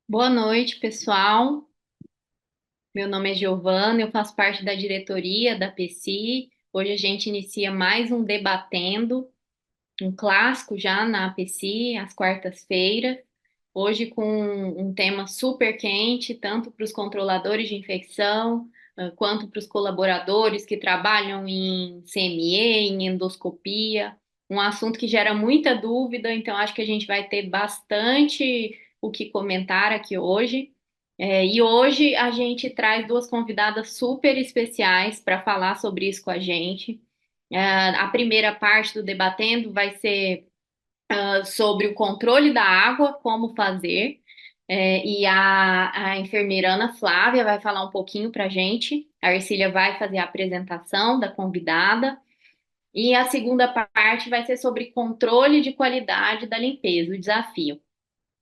Boa noite, pessoal. Meu nome é Giovana, eu faço parte da diretoria da APCI. Hoje a gente inicia mais um Debatendo, um clássico já na APCI, às quartas-feiras. Hoje com um tema super quente, tanto para os controladores de infecção, quanto para os colaboradores que trabalham em CME, em endoscopia. Um assunto que gera muita dúvida, então acho que a gente vai ter bastante o que comentar aqui hoje. E hoje a gente traz duas convidadas super especiais para falar sobre isso com a gente. A primeira parte do Debatendo vai ser sobre o controle da água, como fazer. E a enfermeira Ana Flávia vai falar um pouquinho para a gente. A Ercília vai fazer a apresentação da convidada. E a segunda parte vai ser sobre controle de qualidade da limpeza, o desafio.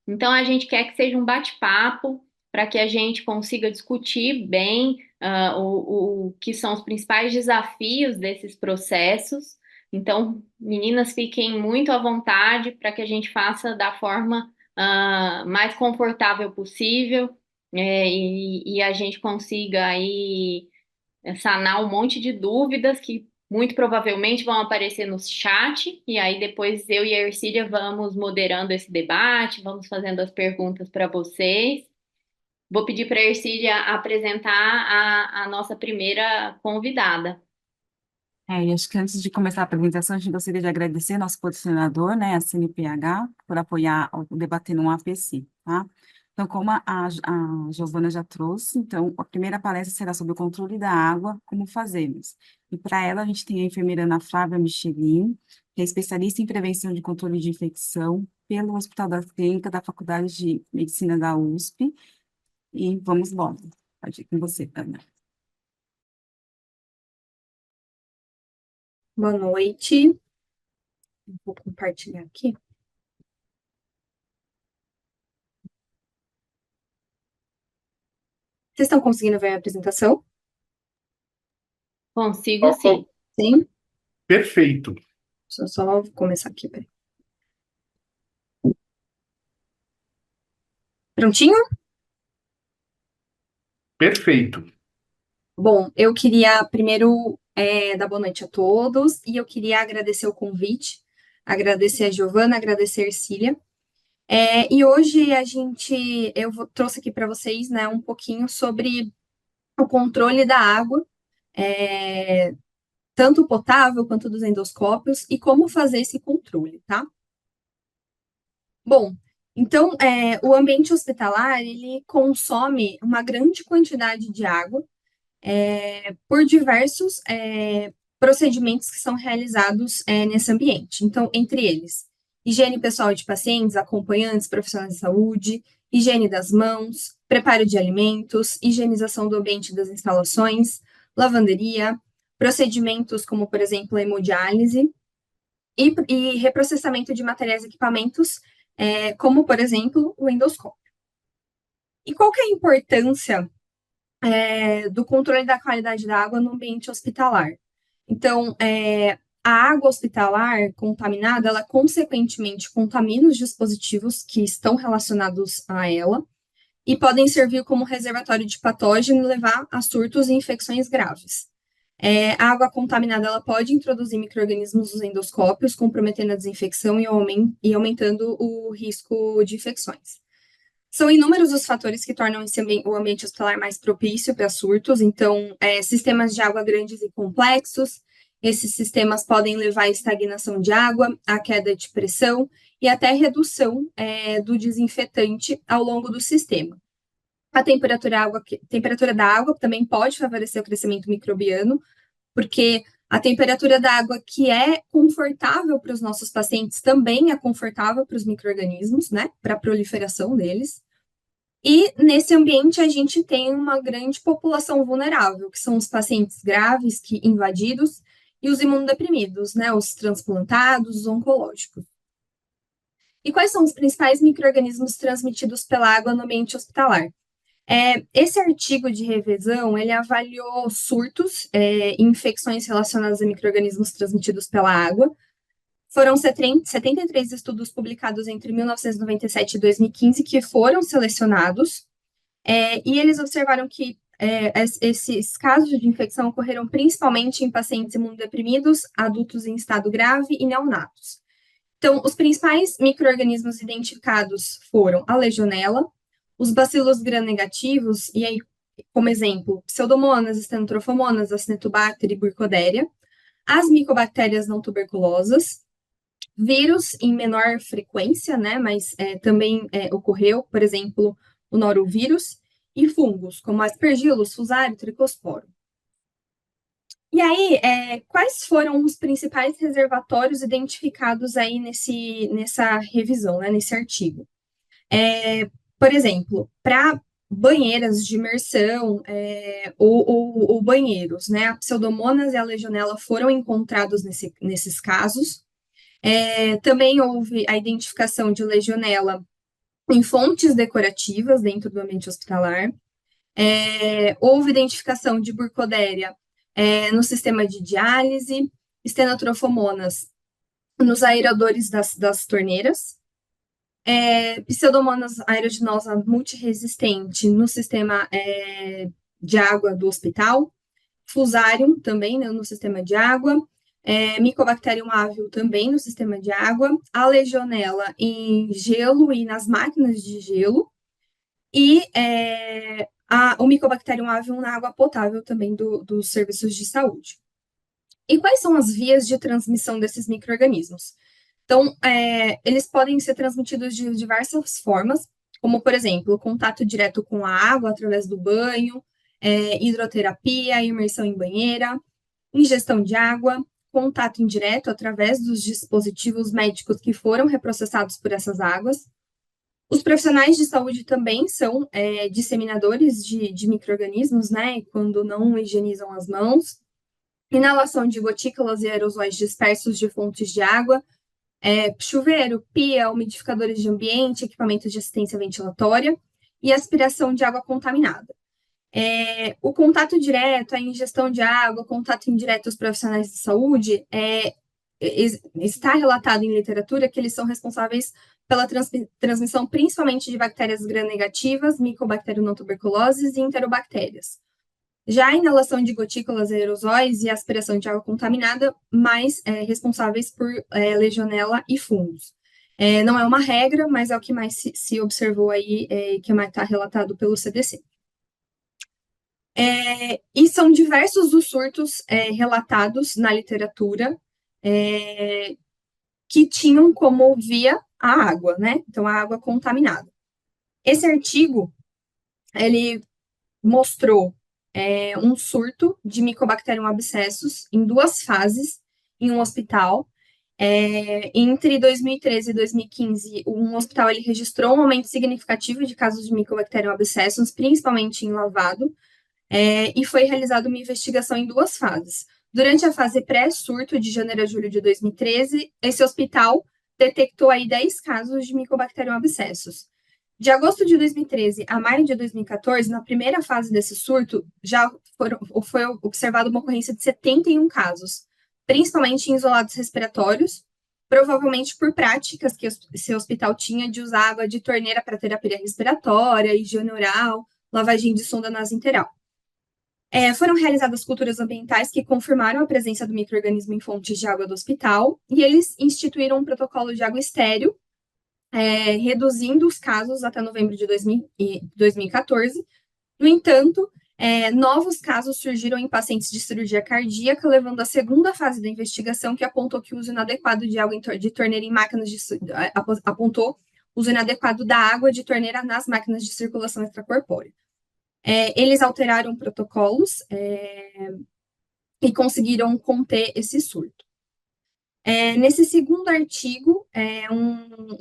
Então, a gente quer que seja um bate-papo para que a gente consiga discutir bem o que são os principais desafios desses processos. Então, meninas, fiquem muito à vontade para que a gente faça da forma mais confortável possível, e a gente consiga aí sanar um monte de dúvidas que muito provavelmente vão aparecer no chat, e aí depois eu e a Ercília vamos moderando esse debate, vamos fazendo as perguntas para vocês. Vou pedir para a Ercília apresentar a nossa primeira convidada. E acho que antes de começar a apresentação, a gente gostaria de agradecer nosso patrocinador, né, a CNPH, por apoiar o Debatendo um APC, tá? Então, como a Giovana já trouxe, então, a primeira palestra será sobre o controle da água, como fazemos. E para ela, a gente tem a enfermeira Ana Flávia Michelin, que é especialista em prevenção de controle de infecção pelo Hospital da Clínica da Faculdade de Medicina da USP. E vamos embora. Pode ir com você, Ana. Boa noite. Vou compartilhar aqui. Vocês estão conseguindo ver a apresentação? Consigo Ó, ó, sim. Sim? perfeito, Deixa eu só começar aqui, peraí. Prontinho? perfeito. Bom, eu queria primeiro dar boa noite a todos e eu queria agradecer o convite, agradecer a Giovana, agradecer a Ercília. E hoje trouxe aqui para vocês, né, um pouquinho sobre o controle da água, é, tanto potável quanto dos endoscópios, e como fazer esse controle, tá? Bom, então, o ambiente hospitalar, ele consome uma grande quantidade de água, por diversos procedimentos que são realizados nesse ambiente. Então, entre eles, higiene pessoal de pacientes, acompanhantes, profissionais de saúde, higiene das mãos, preparo de alimentos, higienização do ambiente das instalações, lavanderia, procedimentos como, por exemplo, a hemodiálise e reprocessamento de materiais e equipamentos, como, por exemplo, o endoscópio. E qual que é a importância do controle da qualidade da água no ambiente hospitalar? Então, a água hospitalar contaminada, ela consequentemente contamina os dispositivos que estão relacionados a ela e podem servir como reservatório de patógeno e levar a surtos e infecções graves. A água contaminada ela pode introduzir micro-organismos nos endoscópios, comprometendo a desinfecção e aumentando o risco de infecções. São inúmeros os fatores que tornam o ambiente hospitalar mais propício para surtos, então, sistemas de água grandes e complexos, esses sistemas podem levar à estagnação de água, à queda de pressão e até redução do desinfetante ao longo do sistema. A temperatura da água também pode favorecer o crescimento microbiano, porque a temperatura da água que é confortável para os nossos pacientes também é confortável para os micro-organismos, né, para a proliferação deles. E nesse ambiente a gente tem uma grande população vulnerável, que são os pacientes graves, invadidos, e os imunodeprimidos, né, os transplantados, os oncológicos. E quais são os principais micro-organismos transmitidos pela água no ambiente hospitalar? Esse artigo de revisão, ele avaliou surtos e infecções relacionadas a micro-organismos transmitidos pela água, Foram 73 estudos publicados entre 1997 e 2015 que foram selecionados, e eles observaram que esses casos de infecção ocorreram principalmente em pacientes imunodeprimidos, adultos em estado grave e neonatos. Então, os principais micro-organismos identificados foram a legionela, os bacilos gram-negativos, e aí, como exemplo, Pseudomonas, Stenotrofomonas, Acinetobacter e Burkholderia, as micobactérias não tuberculosas, vírus em menor frequência, né, mas também ocorreu, por exemplo, o norovírus, e fungos, como Aspergillus, Fusarium, Tricosporo. E aí, quais foram os principais reservatórios identificados aí nessa revisão, né, nesse artigo? Por exemplo, para banheiras de imersão ou banheiros, né, a Pseudomonas e a Legionella foram encontrados nesses casos. Também houve a identificação de Legionella em fontes decorativas dentro do ambiente hospitalar. Houve identificação de Burkholderia no sistema de diálise, Stenotrofomonas nos aeradores das torneiras, Pseudomonas aeruginosa multiresistente no sistema de água do hospital, Fusarium também, né, no sistema de água, Mycobacterium avium também no sistema de água, a Legionella em gelo e nas máquinas de gelo, e o Mycobacterium avium na água potável também dos serviços de saúde. E quais são as vias de transmissão desses micro-organismos? Então, eles podem ser transmitidos de diversas formas, como, por exemplo, contato direto com a água através do banho, hidroterapia, imersão em banheira, ingestão de água, contato indireto através dos dispositivos médicos que foram reprocessados por essas águas. Os profissionais de saúde também são disseminadores de micro-organismos, né, quando não higienizam as mãos. Inalação de gotículas e aerosóis dispersos de fontes de água, chuveiro, pia, umidificadores de ambiente, equipamentos de assistência ventilatória e aspiração de água contaminada. O contato direto, a ingestão de água, contato indireto aos profissionais de saúde, está relatado em literatura que eles são responsáveis pela transmissão principalmente de bactérias gram-negativas, Mycobacterium não tuberculoses e enterobactérias. Já a inalação de gotículas, aerosóis e a aspiração de água contaminada, mais responsáveis por legionela e fungos. Não é uma regra, mas é o que mais se observou aí, que mais está relatado pelo CDC. E são diversos os surtos relatados na literatura que tinham como via a água, né? Então, a água contaminada. Esse artigo, ele mostrou um surto de Mycobacterium abscessus em 2 fases em um hospital. Entre 2013 e 2015, um hospital ele registrou um aumento significativo de casos de Mycobacterium abscessus, principalmente em lavado, e foi realizada uma investigação em 2 fases. Durante a fase pré-surto, de janeiro a julho de 2013, esse hospital detectou aí 10 casos de Mycobacterium abscessus. De agosto de 2013 a maio de 2014, na primeira fase desse surto, já foi observada uma ocorrência de 71 casos, principalmente em isolados respiratórios, provavelmente por práticas que esse hospital tinha de usar água de torneira para terapia respiratória, higiene oral, lavagem de sonda nasointeral. Foram realizadas culturas ambientais que confirmaram a presença do micro-organismo em fontes de água do hospital, e eles instituíram um protocolo de água estéril, reduzindo os casos até novembro de 2014. No entanto, novos casos surgiram em pacientes de cirurgia cardíaca, levando à segunda fase da investigação, que apontou que o uso inadequado de água de torneira em máquinas apontou o uso inadequado da água de torneira nas máquinas de circulação extracorpórea. Eles alteraram protocolos e conseguiram conter esse surto. Nesse segundo artigo,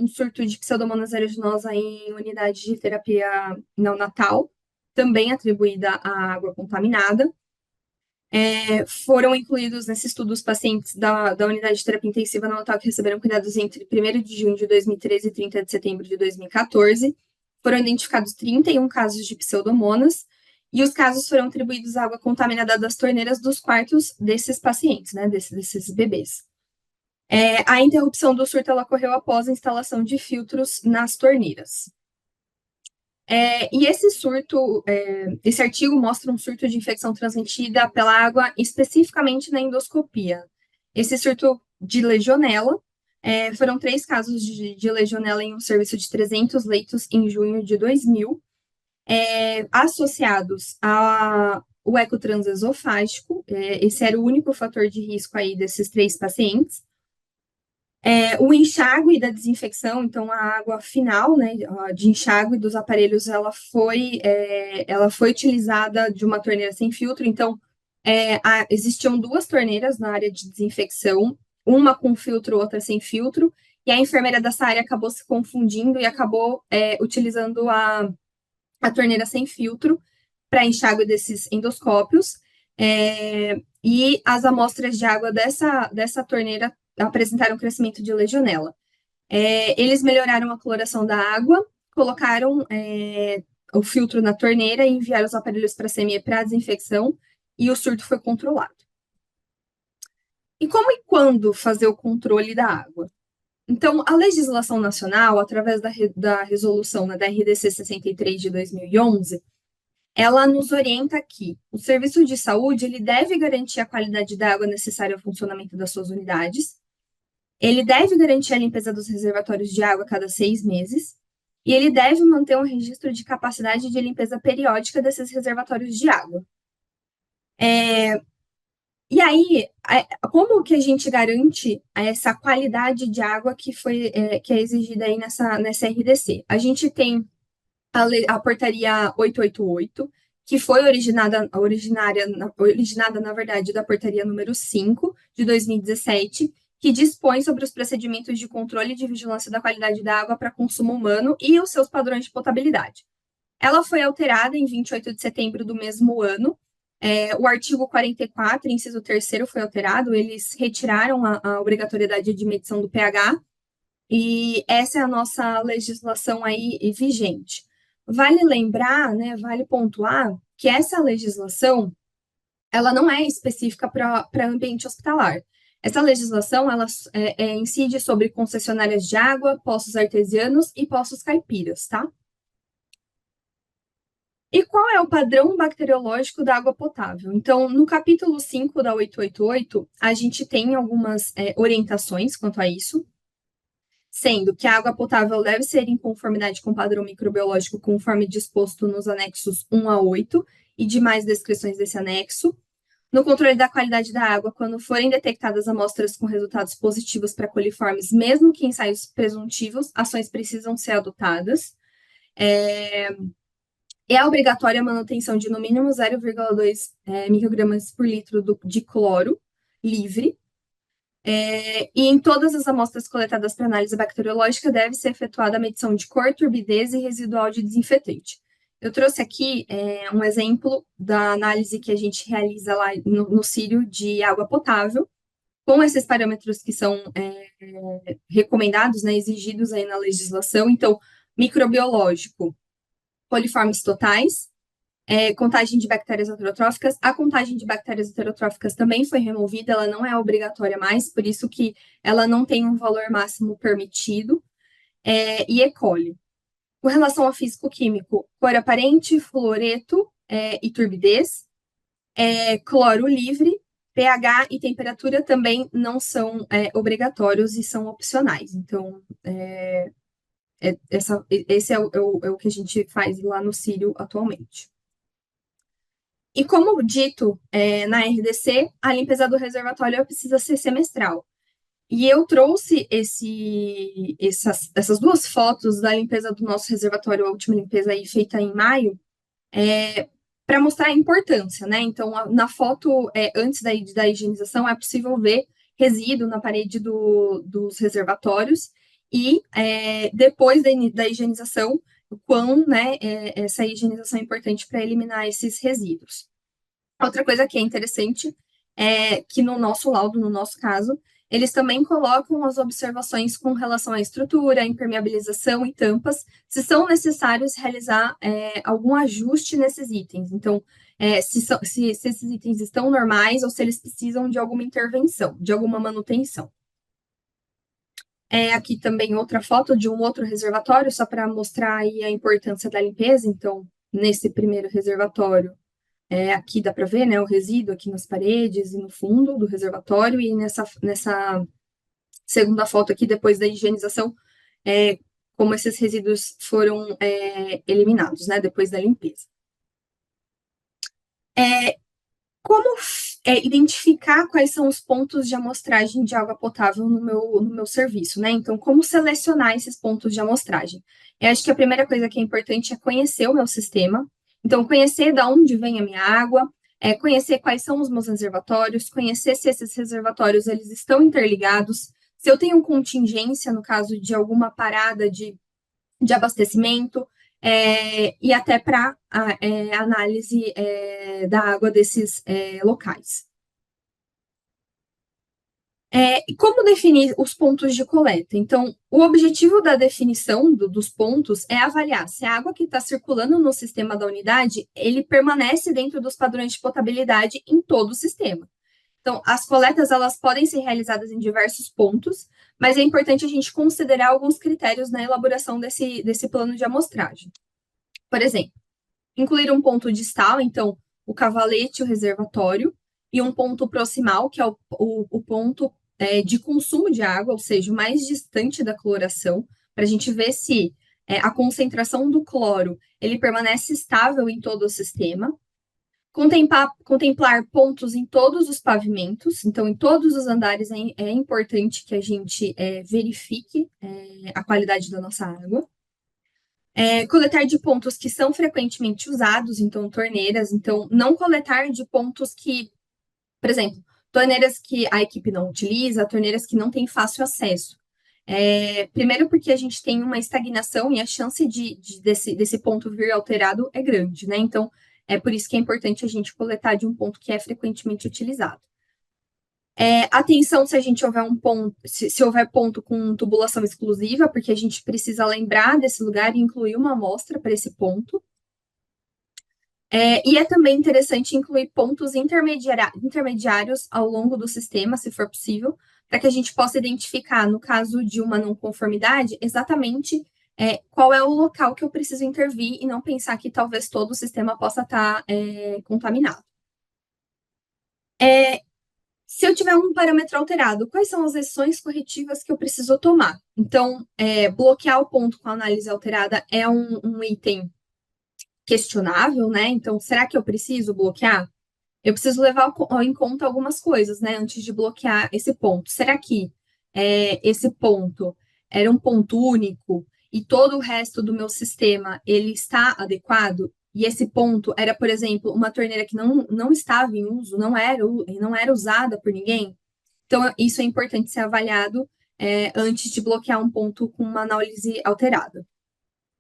um surto de Pseudomonas aeruginosa em unidade de terapia neonatal, também atribuída à água contaminada. Foram incluídos nesse estudo os pacientes da unidade de terapia intensiva neonatal que receberam cuidados entre 1º de junho de 2013 e 30 de setembro de 2014. Foram identificados 31 casos de Pseudomonas, e os casos foram atribuídos à água contaminada das torneiras dos quartos desses pacientes, né, desses bebês. A interrupção do surto ela ocorreu após a instalação de filtros nas torneiras. E esse surto, esse artigo mostra um surto de infecção transmitida pela água, especificamente na endoscopia. Esse surto de legionela, foram 3 casos de legionela em um serviço de 300 leitos em junho de 2000, associados ao ecotransesofágico. Esse era o único fator de risco aí desses 3 pacientes. O enxágue da desinfecção, então a água final, né, de enxágue dos aparelhos, ela foi utilizada de uma torneira sem filtro. Então, existiam 2 torneiras na área de desinfecção, uma com filtro, outra sem filtro, e a enfermeira dessa área acabou se confundindo e acabou utilizando a torneira sem filtro para enxágue desses endoscópios, e as amostras de água dessa torneira apresentaram crescimento de legionela. Eles melhoraram a coloração da água, colocaram o filtro na torneira e enviaram os aparelhos para a CME para desinfecção, e o surto foi controlado. E como e quando fazer o controle da água? Então, a legislação nacional, através da resolução, né, da RDC 63 de 2011, ela nos orienta que o serviço de saúde ele deve garantir a qualidade da água necessária ao funcionamento das suas unidades, ele deve garantir a limpeza dos reservatórios de água a cada 6 meses, e ele deve manter um registro de capacidade de limpeza periódica desses reservatórios de água. E aí, como que a gente garante essa qualidade de água que é exigida aí nessa RDC? A gente tem a portaria 888, que foi originada, na verdade, da portaria número 5, de 2017, que dispõe sobre os procedimentos de controle e de vigilância da qualidade da água para consumo humano e os seus padrões de potabilidade. Ela foi alterada em 28 de setembro do mesmo ano. O artigo 44, inciso 3º, foi alterado, eles retiraram a obrigatoriedade de medição do pH, e essa é a nossa legislação aí vigente. Vale lembrar, né, vale pontuar que essa legislação, ela não é específica para ambiente hospitalar. Essa legislação, ela incide sobre concessionárias de água, poços artesianos e poços caipiras, tá? E qual é o padrão bacteriológico da água potável? Então, no capítulo 5 da 888, a gente tem algumas orientações quanto a isso, sendo que a água potável deve ser em conformidade com o padrão microbiológico conforme disposto nos anexos 1 a 8 e demais descrições desse anexo. No controle da qualidade da água, quando forem detectadas amostras com resultados positivos para coliformes, mesmo que ensaios presuntivos, ações precisam ser adotadas. É obrigatória a manutenção de no mínimo 0,2 microgramas por litro de cloro livre. E em todas as amostras coletadas para análise bacteriológica deve ser efetuada a medição de cor, turbidez e residual de desinfetante. Eu trouxe aqui um exemplo da análise que a gente realiza lá no Círio de água potável, com esses parâmetros que são recomendados, né, exigidos aí na legislação. Então, microbiológico, coliformes totais, contagem de bactérias heterotróficas. A contagem de bactérias heterotróficas também foi removida, ela não é obrigatória mais, por isso que ela não tem um valor máximo permitido. E E. coli. Com relação ao físico-químico, cor aparente, fluoreto e turbidez, cloro livre, pH e temperatura também não são obrigatórios e são opcionais. Então, esse é o que a gente faz lá no Círio atualmente. E como dito na RDC, a limpeza do reservatório precisa ser semestral. E eu trouxe essas 2 fotos da limpeza do nosso reservatório, a última limpeza aí feita em maio, para mostrar a importância, né? Então, na foto, antes da higienização, é possível ver resíduo na parede dos reservatórios, e depois da higienização, o quão, né, essa higienização é importante para eliminar esses resíduos. Outra coisa que é interessante é que no nosso laudo, no nosso caso, eles também colocam as observações com relação à estrutura, impermeabilização e tampas, se são necessários realizar algum ajuste nesses itens. Então, se esses itens estão normais ou se eles precisam de alguma intervenção, de alguma manutenção. Aqui também outra foto de um outro reservatório, só para mostrar aí a importância da limpeza. Então, nesse primeiro reservatório, aqui dá para ver, né, o resíduo aqui nas paredes e no fundo do reservatório, e nessa segunda foto aqui, depois da higienização, como esses resíduos foram eliminados, né, depois da limpeza. Como identificar quais são os pontos de amostragem de água potável no meu serviço, né? Então, como selecionar esses pontos de amostragem? Eu acho que a primeira coisa que é importante é conhecer o meu sistema. Então, conhecer de onde vem a minha água, conhecer quais são os meus reservatórios, conhecer se esses reservatórios eles estão interligados, se eu tenho contingência no caso de alguma parada de abastecimento, e até para análise da água desses locais. E como definir os pontos de coleta? Então, o objetivo da definição dos pontos é avaliar se a água que está circulando no sistema da unidade, ele permanece dentro dos padrões de potabilidade em todo o sistema. Então, as coletas, elas podem ser realizadas em diversos pontos, mas é importante a gente considerar alguns critérios na elaboração desse plano de amostragem. Por exemplo, incluir um ponto distal, então, o cavalete, o reservatório, e um ponto proximal, que é o ponto de consumo de água, ou seja, o mais distante da cloração, para a gente ver se a concentração do cloro ele permanece estável em todo o sistema. Contemplar pontos em todos os pavimentos, então, em todos os andares é importante que a gente verifique a qualidade da nossa água. Coletar de pontos que são frequentemente usados, então, torneiras. Então, não coletar de pontos que, por exemplo, torneiras que a equipe não utiliza, torneiras que não têm fácil acesso. Primeiro porque a gente tem uma estagnação e a chance desse ponto vir alterado é grande, né? Então, é por isso que é importante a gente coletar de um ponto que é frequentemente utilizado. Atenção se a gente houver um ponto, se houver ponto com tubulação exclusiva, porque a gente precisa lembrar desse lugar e incluir uma amostra para esse ponto. E é também interessante incluir pontos intermediários ao longo do sistema, se for possível, para que a gente possa identificar, no caso de uma não conformidade, exatamente qual é o local que eu preciso intervir e não pensar que talvez todo o sistema possa estar contaminado. Se eu tiver um parâmetro alterado, quais são as ações corretivas que eu preciso tomar? Então, bloquear o ponto com a análise alterada é um item questionável, né? Então, será que eu preciso bloquear? Eu preciso levar em conta algumas coisas, né, antes de bloquear esse ponto. Será que esse ponto era um ponto único e todo o resto do meu sistema ele está adequado? E esse ponto era, por exemplo, uma torneira que não estava em uso, não era usada por ninguém? Então, isso é importante ser avaliado antes de bloquear um ponto com uma análise alterada.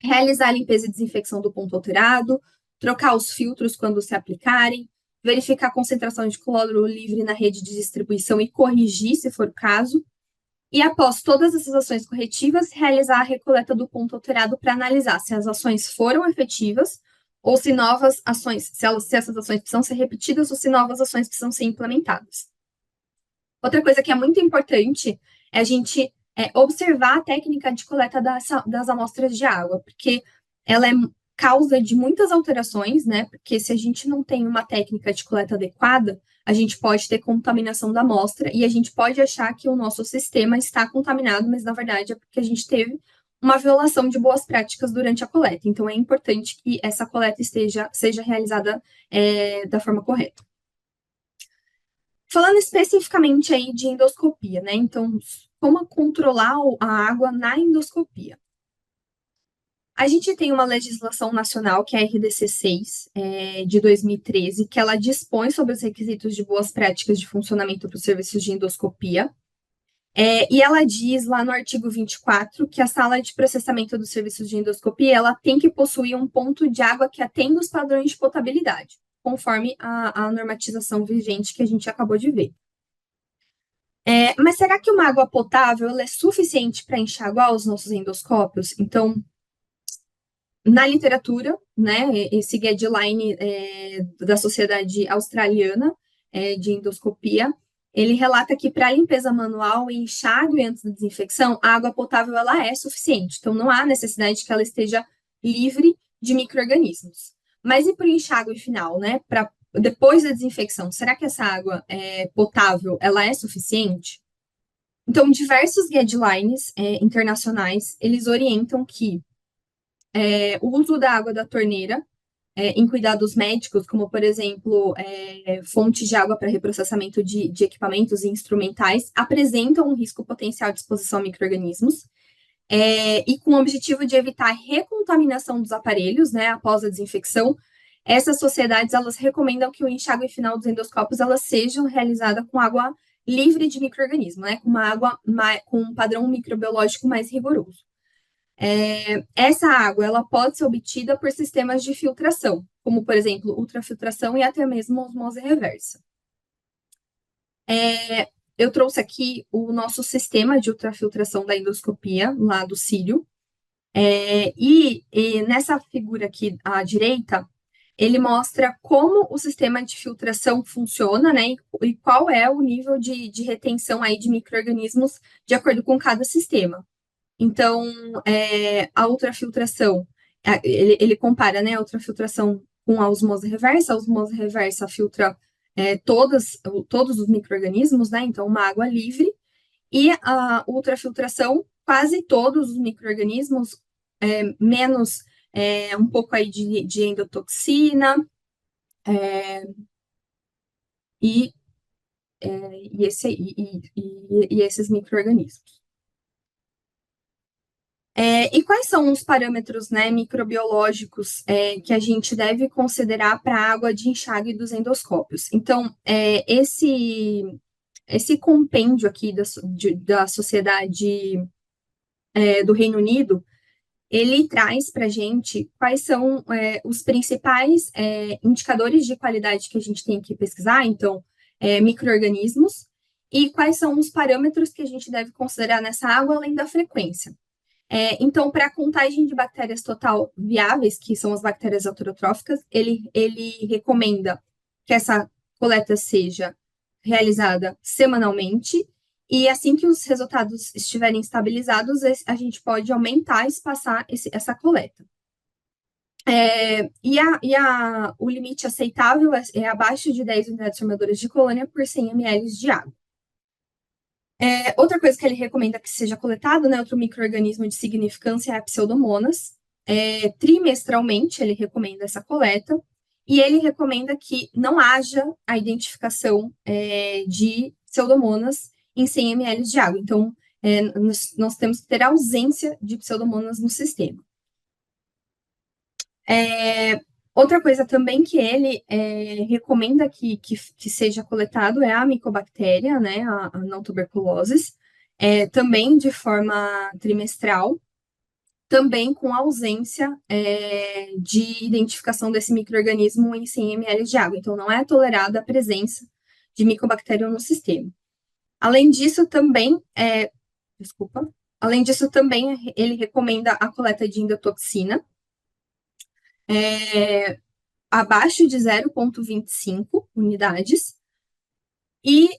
Realizar a limpeza e desinfecção do ponto alterado, trocar os filtros quando se aplicarem, verificar a concentração de cloro livre na rede de distribuição e corrigir, se for o caso. E após todas essas ações corretivas, realizar a recoleta do ponto alterado para analisar se as ações foram efetivas ou se novas ações, se essas ações precisam ser repetidas ou se novas ações precisam ser implementadas. Outra coisa que é muito importante é a gente observar a técnica de coleta das amostras de água, porque ela é causa de muitas alterações, né? Porque se a gente não tem uma técnica de coleta adequada, a gente pode ter contaminação da amostra e a gente pode achar que o nosso sistema está contaminado, mas na verdade é porque a gente teve uma violação de boas práticas durante a coleta. Então é importante que essa coleta seja realizada da forma correta. Falando especificamente aí de endoscopia, né? Então, como controlar a água na endoscopia? A gente tem uma legislação nacional, que é a RDC 6, de 2013, que ela dispõe sobre os requisitos de boas práticas de funcionamento para os serviços de endoscopia. E ela diz lá no artigo 24 que a sala de processamento dos serviços de endoscopia ela tem que possuir um ponto de água que atenda os padrões de potabilidade, conforme a normatização vigente que a gente acabou de ver. Mas será que uma água potável ela é suficiente para enxaguar os nossos endoscópios? Então, na literatura, né, esse guideline da Sociedade Australiana de Endoscopia, ele relata que para limpeza manual e enxágue antes da desinfecção, a água potável ela é suficiente. Então, não há necessidade de que ela esteja livre de micro-organismos. Mas e para o enxágue final, né? Depois da desinfecção, será que essa água potável ela é suficiente? Então, diversos guidelines internacionais, eles orientam que o uso da água da torneira em cuidados médicos, como, por exemplo, fontes de água para reprocessamento de equipamentos e instrumentais, apresentam um risco potencial de exposição a micro-organismos, e com o objetivo de evitar a recontaminação dos aparelhos, né, após a desinfecção, essas sociedades, elas recomendam que o enxágue final dos endoscópios, elas sejam realizadas com água livre de micro-organismo, né, com uma água com um padrão microbiológico mais rigoroso. Essa água ela pode ser obtida por sistemas de filtração, como, por exemplo, ultrafiltração e até mesmo osmose reversa. Eu trouxe aqui o nosso sistema de ultrafiltração da endoscopia, lá do Círio, e nessa figura aqui à direita, ele mostra como o sistema de filtração funciona, né, e qual é o nível de retenção aí de micro-organismos de acordo com cada sistema. Então, a ultrafiltração, ele compara, né, a ultrafiltração com a osmose reversa. A osmose reversa filtra todos os micro-organismos, né, então uma água livre, e a ultrafiltração, quase todos os micro-organismos, menos um pouco aí de endotoxina, e esses micro-organismos. E quais são os parâmetros, né, microbiológicos que a gente deve considerar para a água de enxágue dos endoscópios? Então, esse compêndio aqui da Sociedade do Reino Unido, ele traz para a gente quais são os principais indicadores de qualidade que a gente tem que pesquisar, então, micro-organismos, e quais são os parâmetros que a gente deve considerar nessa água, além da frequência. Então, para a contagem de bactérias total viáveis, que são as bactérias autorotróficas, ele recomenda que essa coleta seja realizada semanalmente, e assim que os resultados estiverem estabilizados, a gente pode aumentar e espaçar essa coleta. O limite aceitável é abaixo de 10 unidades formadoras de colônia por 100 ml de água. Outra coisa que ele recomenda que seja coletado, né, outro micro-organismo de significância é a Pseudomonas. Trimestralmente ele recomenda essa coleta, e ele recomenda que não haja a identificação de Pseudomonas em 100 ml de água. Então, nós temos que ter ausência de Pseudomonas no sistema. Outra coisa também que ele recomenda que seja coletado é a micobactéria, né, a não tuberculoses, também de forma trimestral, também com ausência de identificação desse micro-organismo em 100 ml de água. Então, não é tolerada a presença de micobactéria no sistema. Além disso, também, ele recomenda a coleta de endotoxina, abaixo de 0,25 unidades, e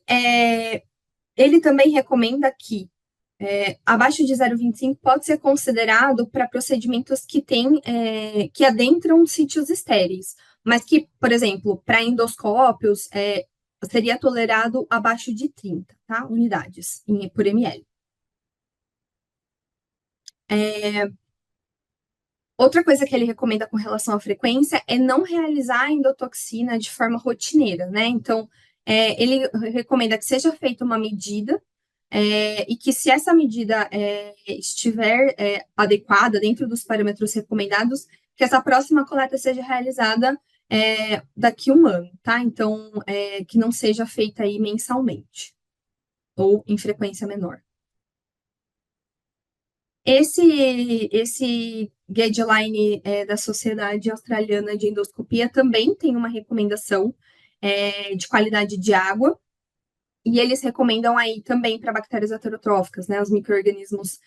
ele também recomenda que abaixo de 0,25 pode ser considerado para procedimentos que adentram sítios estéreis, mas que, por exemplo, para endoscópios, seria tolerado abaixo de 30, tá? Unidades por ml. Outra coisa que ele recomenda com relação à frequência é não realizar a endotoxina de forma rotineira, né? Então, ele recomenda que seja feita uma medida e que, se essa medida estiver adequada dentro dos parâmetros recomendados, que essa próxima coleta seja realizada daqui a um ano, tá? Então, que não seja feita aí mensalmente ou em frequência menor. Esse guideline da Sociedade Australiana de Endoscopia também tem uma recomendação de qualidade de água, e eles recomendam aí também para bactérias heterotróficas, né, os micro-organismos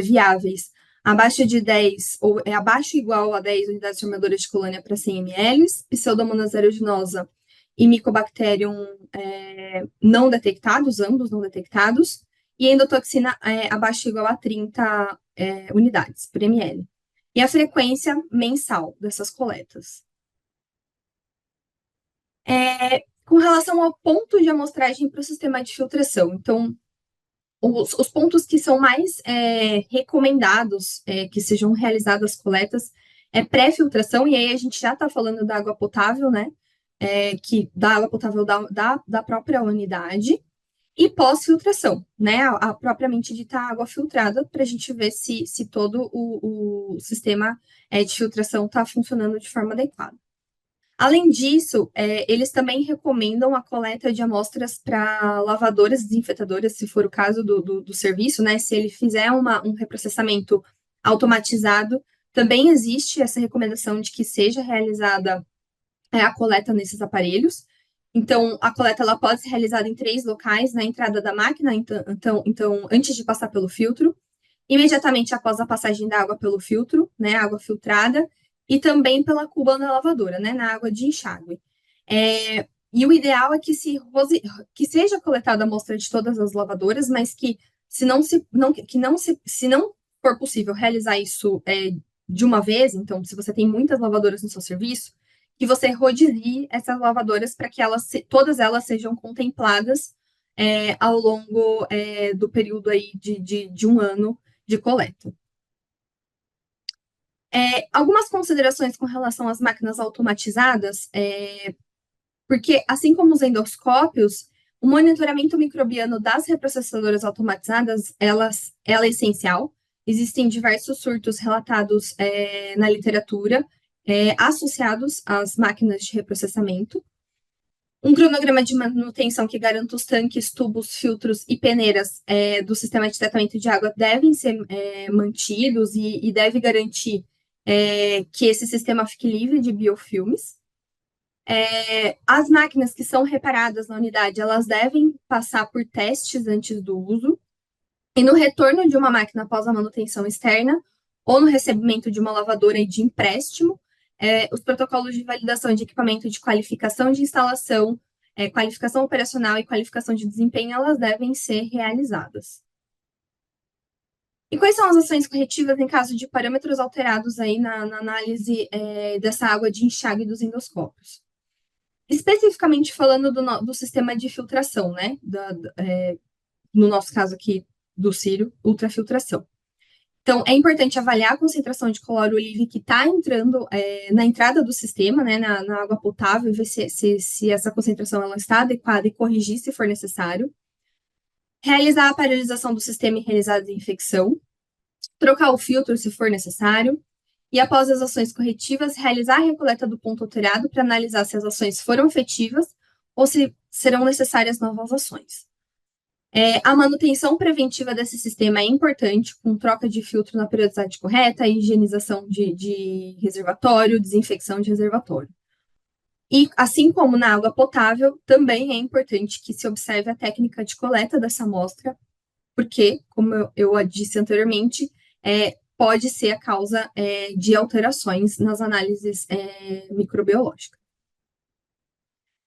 viáveis, abaixo de 10, ou abaixo ou igual a 10 unidades formadoras de colônia para 100 ml, Pseudomonas aeruginosa e Mycobacterium não detectados, ambos não detectados, e endotoxina abaixo ou igual a 30 unidades por ml. E a frequência mensal dessas coletas. Com relação ao ponto de amostragem para o sistema de filtração, então, os pontos que são mais recomendados que sejam realizadas coletas é pré-filtração, e aí a gente já está falando da água potável, né? Da água potável da própria unidade, e pós-filtração, né? A propriamente dita água filtrada, para a gente ver se todo o sistema de filtração está funcionando de forma adequada. Além disso, eles também recomendam a coleta de amostras para lavadoras desinfetadoras, se for o caso do serviço, né? Se ele fizer um reprocessamento automatizado, também existe essa recomendação de que seja realizada a coleta nesses aparelhos. Então, a coleta ela pode ser realizada em 3 locais, na entrada da máquina, então antes de passar pelo filtro, imediatamente após a passagem da água pelo filtro, né, água filtrada, e também pela cuba da lavadora, né, na água de enxágue. E o ideal é que seja coletada a amostra de todas as lavadoras, mas que se não for possível realizar isso de uma vez, então se você tem muitas lavadoras no seu serviço, que você rodeie essas lavadoras para que todas elas sejam contempladas ao longo do período aí de um ano de coleta. Algumas considerações com relação às máquinas automatizadas, porque assim como os endoscópios, o monitoramento microbiano das reprocessadoras automatizadas, ela é essencial. Existem diversos surtos relatados na literatura associados às máquinas de reprocessamento. Um cronograma de manutenção que garanta os tanques, tubos, filtros e peneiras do sistema de tratamento de água devem ser mantidos e deve garantir que esse sistema fique livre de biofilmes. As máquinas que são reparadas na unidade, elas devem passar por testes antes do uso. E no retorno de uma máquina após a manutenção externa, ou no recebimento de uma lavadora e de empréstimo, os protocolos de validação de equipamento de qualificação de instalação, qualificação operacional e qualificação de desempenho, elas devem ser realizadas. E quais são as ações corretivas em caso de parâmetros alterados aí na análise dessa água de enxágue dos endoscópios? Especificamente falando do sistema de filtração, né? No nosso caso aqui, do Círio, ultrafiltração. Então, é importante avaliar a concentração de cloro olive que está entrando na entrada do sistema, né, na água potável, e ver se essa concentração ela está adequada e corrigir se for necessário. Realizar a paralisação do sistema e realizar a desinfecção. Trocar o filtro se for necessário. E, após as ações corretivas, realizar a recoleta do ponto alterado para analisar se as ações foram efetivas ou se serão necessárias novas ações. A manutenção preventiva desse sistema é importante, com troca de filtro na periodicidade correta, higienização de reservatório, desinfecção de reservatório. E, assim como na água potável, também é importante que se observe a técnica de coleta dessa amostra, porque, como eu disse anteriormente, pode ser a causa de alterações nas análises microbiológicas.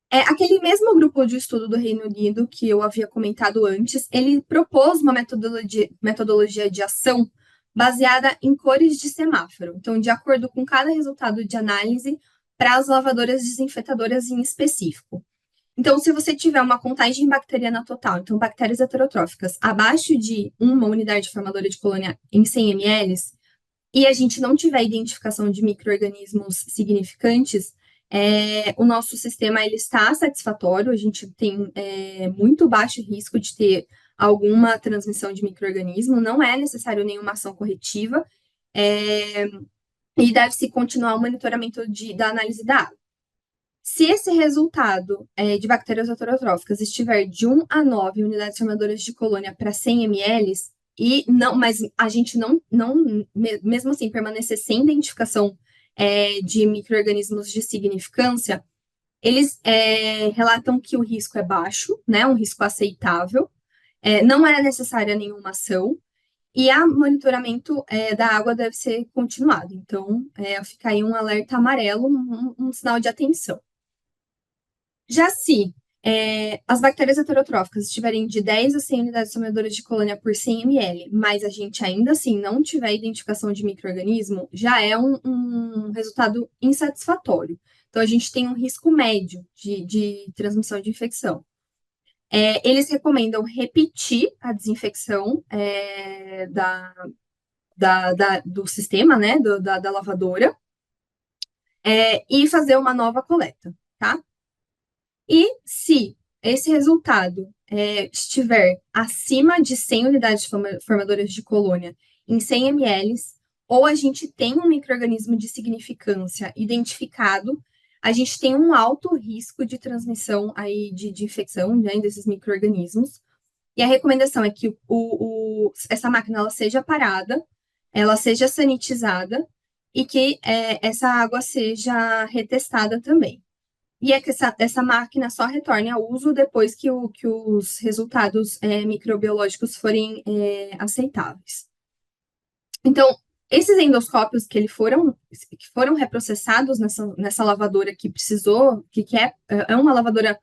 Aquele mesmo grupo de estudo do Reino Unido que eu havia comentado antes, ele propôs uma metodologia de ação baseada em cores de semáforo. Então, de acordo com cada resultado de análise para as lavadoras desinfetadoras em específico. Então, se você tiver uma contagem bacteriana total, então bactérias heterotróficas, abaixo de uma unidade formadora de colônia em 100 ml, e a gente não tiver identificação de micro-organismos significantes, o nosso sistema ele está satisfatório, a gente tem muito baixo risco de ter alguma transmissão de micro-organismo, não é necessário nenhuma ação corretiva, e deve-se continuar o monitoramento da análise da água. Se esse resultado de bactérias heterotróficas estiver de 1 a 9 unidades formadoras de colônia para 100 ml, mas a gente não, mesmo assim, permanecer sem identificação de micro-organismos de significância, eles relatam que o risco é baixo, né, um risco aceitável, não é necessária nenhuma ação, e o monitoramento da água deve ser continuado. Então, fica aí um alerta amarelo, um sinal de atenção. Já se as bactérias heterotróficas estiverem de 10 a 100 unidades formadoras de colônia por 100 ml, mas a gente ainda assim não tiver identificação de micro-organismo, já é um resultado insatisfatório. Então, a gente tem um risco médio de transmissão de infecção. Eles recomendam repetir a desinfecção do sistema, né, da lavadora, e fazer uma nova coleta, tá? E se esse resultado estiver acima de 100 unidades formadoras de colônia em 100 ml, ou a gente tem um micro-organismo de significância identificado, a gente tem um alto risco de transmissão aí de infecção, né, desses micro-organismos. E a recomendação é que essa máquina ela seja parada, ela seja sanitizada e que essa água seja retestada também. E é que essa máquina só retorne ao uso depois que os resultados microbiológicos forem aceitáveis. Então, esses endoscópios que foram reprocessados nessa lavadora que precisou, que é uma lavadora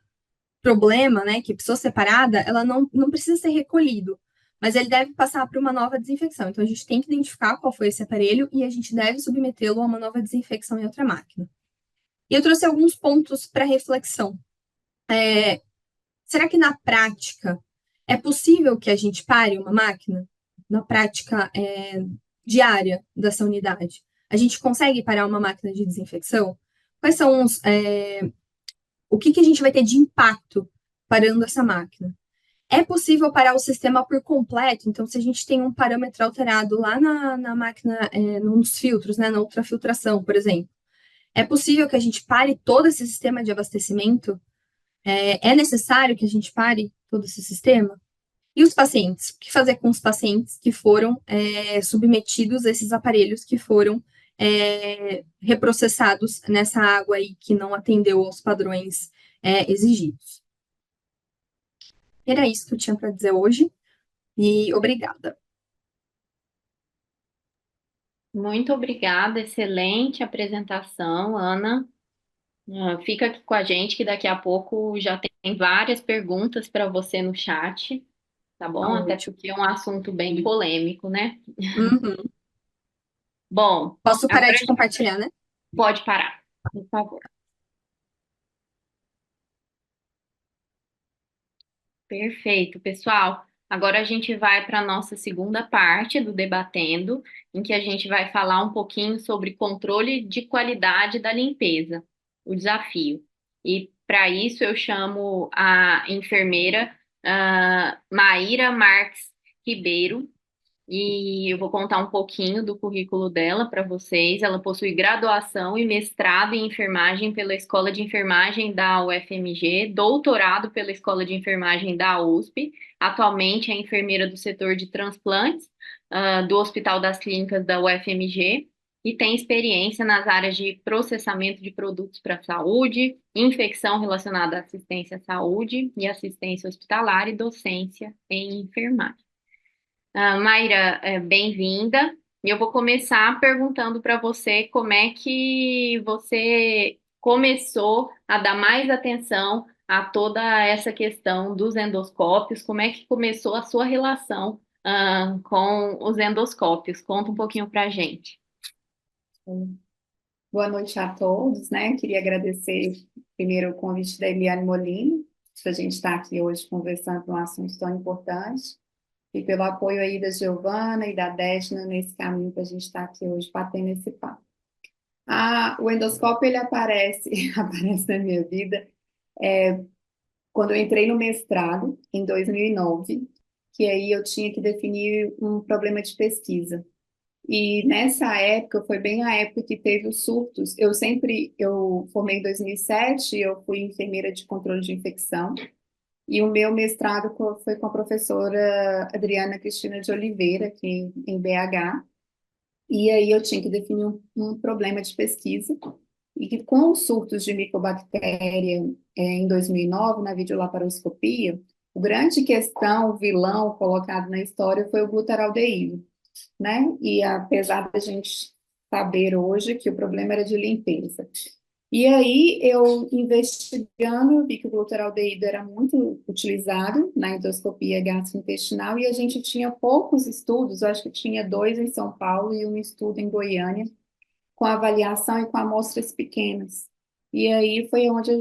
problema, né, que precisou separada, ela não precisa ser recolhido, mas ele deve passar para uma nova desinfecção. Então, a gente tem que identificar qual foi esse aparelho e a gente deve submetê-lo a uma nova desinfecção em outra máquina. E eu trouxe alguns pontos para reflexão. Será que na prática é possível que a gente pare uma máquina? Na prática diária dessa unidade? A gente consegue parar uma máquina de desinfecção? Quais são o que a gente vai ter de impacto parando essa máquina? É possível parar o sistema por completo? Então, se a gente tem um parâmetro alterado lá na máquina, nos filtros, né, na ultrafiltração, por exemplo, é possível que a gente pare todo esse sistema de abastecimento? É necessário que a gente pare todo esse sistema? E os pacientes? O que fazer com os pacientes que foram submetidos a esses aparelhos que foram reprocessados nessa água aí que não atendeu aos padrões exigidos? Era isso que eu tinha para dizer hoje e obrigada. Muito obrigada, excelente apresentação, Ana. Fica aqui com a gente que daqui a pouco já tem várias perguntas para você no chat, tá bom? Até Ótimo. porque é um assunto bem polêmico, né? Uhum. Bom, Posso parar agora a de gente compartilhar, né? pode parar, por favor. Perfeito, pessoal. Agora a gente vai para a nossa segunda parte do Debatendo, em que a gente vai falar um pouquinho sobre controle de qualidade da limpeza, o desafio. E para isso eu chamo a enfermeira Maíra Marques Ribeiro, e eu vou contar um pouquinho do currículo dela para vocês. Ela possui graduação e mestrado em enfermagem pela Escola de Enfermagem da UFMG, doutorado pela Escola de Enfermagem da USP. Atualmente é enfermeira do setor de transplantes, do Hospital das Clínicas da UFMG e tem experiência nas áreas de processamento de produtos para a saúde, infecção relacionada à assistência à saúde e assistência hospitalar e docência em enfermagem. Mayra, bem-vinda. E eu vou começar perguntando para você como é que você começou a dar mais atenção a toda essa questão dos endoscópios, como é que começou a sua relação, com os endoscópios? Conta um pouquinho para a gente. Boa noite a todos, né? Queria agradecer primeiro o convite da Eliane Molina, para a gente estar aqui hoje conversando um assunto tão importante, e pelo apoio aí da Giovana e da Deshna nesse caminho para a gente estar aqui hoje batendo esse papo. O endoscópio, ele aparece na minha vida quando eu entrei no mestrado, em 2009, que aí eu tinha que definir um problema de pesquisa. E nessa época, foi bem a época que teve os surtos. Eu formei em 2007, eu fui enfermeira de controle de infecção, e o meu mestrado foi com a professora Adriana Cristina de Oliveira, aqui em BH, e aí eu tinha que definir um problema de pesquisa, e que com os surtos de micobactéria em 2009, na videolaparoscopia, o grande questão, o vilão colocado na história foi o glutaraldeído, né? E apesar da gente saber hoje que o problema era de limpeza. E aí, eu investigando, eu vi que o glutaraldeído era muito utilizado na endoscopia gastrointestinal e a gente tinha poucos estudos, eu acho que tinha 2 em São Paulo e um estudo em Goiânia, com avaliação e com amostras pequenas. E aí foi onde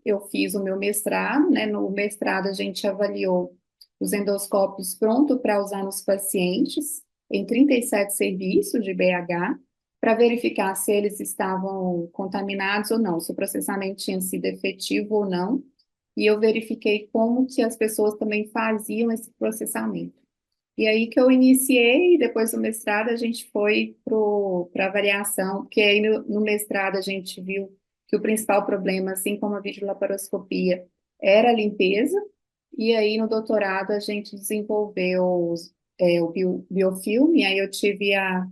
eu fiz o meu mestrado, né? No mestrado a gente avaliou os endoscópios pronto para usar nos pacientes em 37 serviços de BH, para verificar se eles estavam contaminados ou não, se o processamento tinha sido efetivo ou não. E eu verifiquei como que as pessoas também faziam esse processamento. E aí que eu iniciei, depois do mestrado a gente foi para avaliação, porque aí no mestrado a gente viu que o principal problema, assim como a videolaparoscopia, era a limpeza, e aí no doutorado a gente desenvolveu o biofilme, aí eu tive a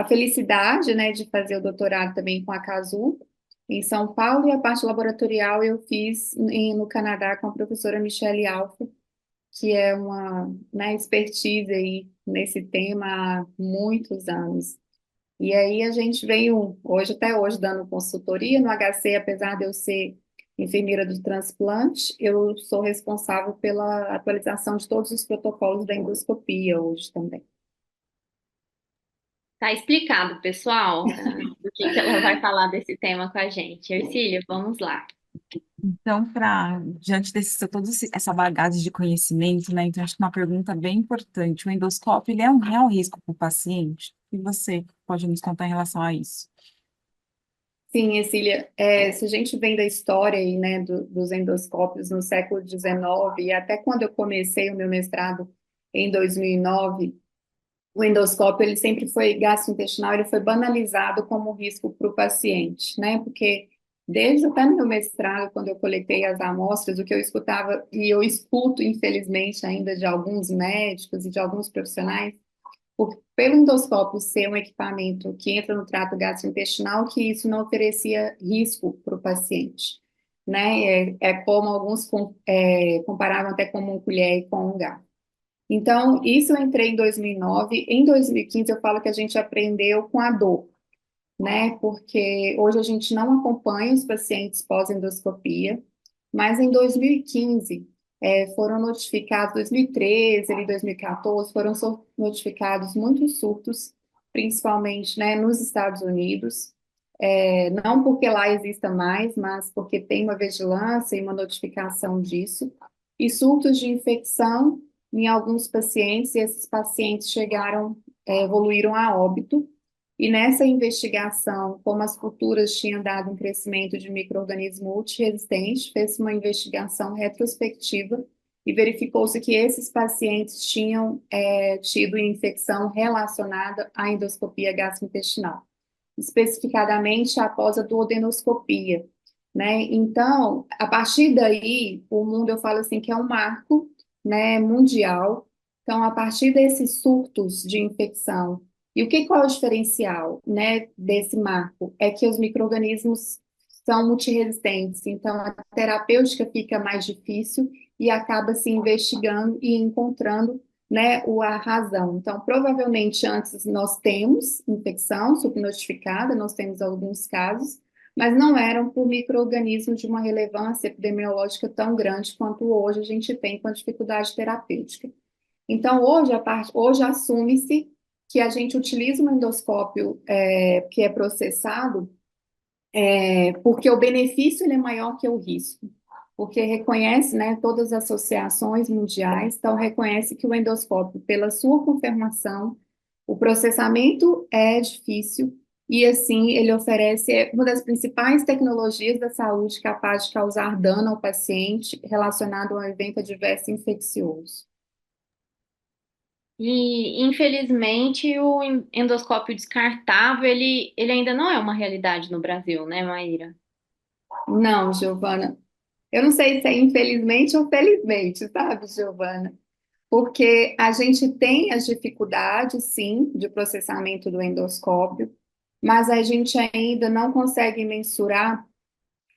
felicidade, né, de fazer o doutorado também com a Casu, em São Paulo, e a parte laboratorial eu fiz no Canadá com a professora Michelle Alfa, que é uma, né, expertise aí nesse tema há muitos anos. E aí a gente veio hoje, até hoje, dando consultoria no HC, apesar de eu ser enfermeira do transplante, eu sou responsável pela atualização de todos os protocolos da endoscopia hoje também. Tá explicado, pessoal, do que ela vai falar desse tema com a gente. Ercília, vamos lá. Então, diante desse, toda essa bagagem de conhecimento, né? Então, acho que uma pergunta bem importante. O endoscópio, ele é um real risco para o paciente? E você pode nos contar em relação a isso? Sim, Cecília, se a gente vem da história aí, né, dos endoscópios no século XIX, e até quando eu comecei o meu mestrado em 2009, o endoscópio, ele sempre foi gastrointestinal, ele foi banalizado como risco para o paciente, né? Porque desde até no meu mestrado, quando eu coletei as amostras, o que eu escutava, e eu escuto, infelizmente, ainda de alguns médicos e de alguns profissionais, pelo endoscópio ser um equipamento que entra no trato gastrointestinal, que isso não oferecia risco para o paciente, né? É como alguns comparavam até como um colher e com um garfo. Então, isso eu entrei em 2009. Em 2015, eu falo que a gente aprendeu com a dor, né? Porque hoje a gente não acompanha os pacientes pós-endoscopia, mas em 2015 foram notificados, 2013 e 2014, foram notificados muitos surtos, principalmente, né, nos Estados Unidos. Não porque lá exista mais, mas porque tem uma vigilância e uma notificação disso. E surtos de infecção em alguns pacientes, e esses pacientes evoluíram a óbito. E nessa investigação, como as culturas tinham dado um crescimento de micro-organismo multiresistente, fez uma investigação retrospectiva e verificou-se que esses pacientes tinham tido infecção relacionada à endoscopia gastrointestinal, especificadamente após a duodenoscopia, né? Então, a partir daí, o mundo, eu falo assim, que é um marco, né, mundial. Então, a partir desses surtos de infecção, e qual é o diferencial, né, desse marco? É que os micro-organismos são multiresistentes, então a terapêutica fica mais difícil e acaba se investigando e encontrando, né, a razão. Então, provavelmente antes nós temos infecção subnotificada, nós temos alguns casos, mas não eram por micro-organismos de uma relevância epidemiológica tão grande quanto hoje a gente tem com a dificuldade terapêutica. Então, hoje assume-se que a gente utiliza um endoscópio que é processado porque o benefício ele é maior que o risco, porque reconhece, né, todas as associações mundiais, então reconhece que o endoscópio, pela sua confirmação, o processamento é difícil e, assim, ele oferece uma das principais tecnologias da saúde capaz de causar dano ao paciente relacionado a um evento adverso infeccioso. E, infelizmente, o endoscópio descartável, ele ainda não é uma realidade no Brasil, né, Maíra? Não, Giovana, eu não sei se é infelizmente ou felizmente, sabe, Giovana? Porque a gente tem as dificuldades, sim, de processamento do endoscópio, mas a gente ainda não consegue mensurar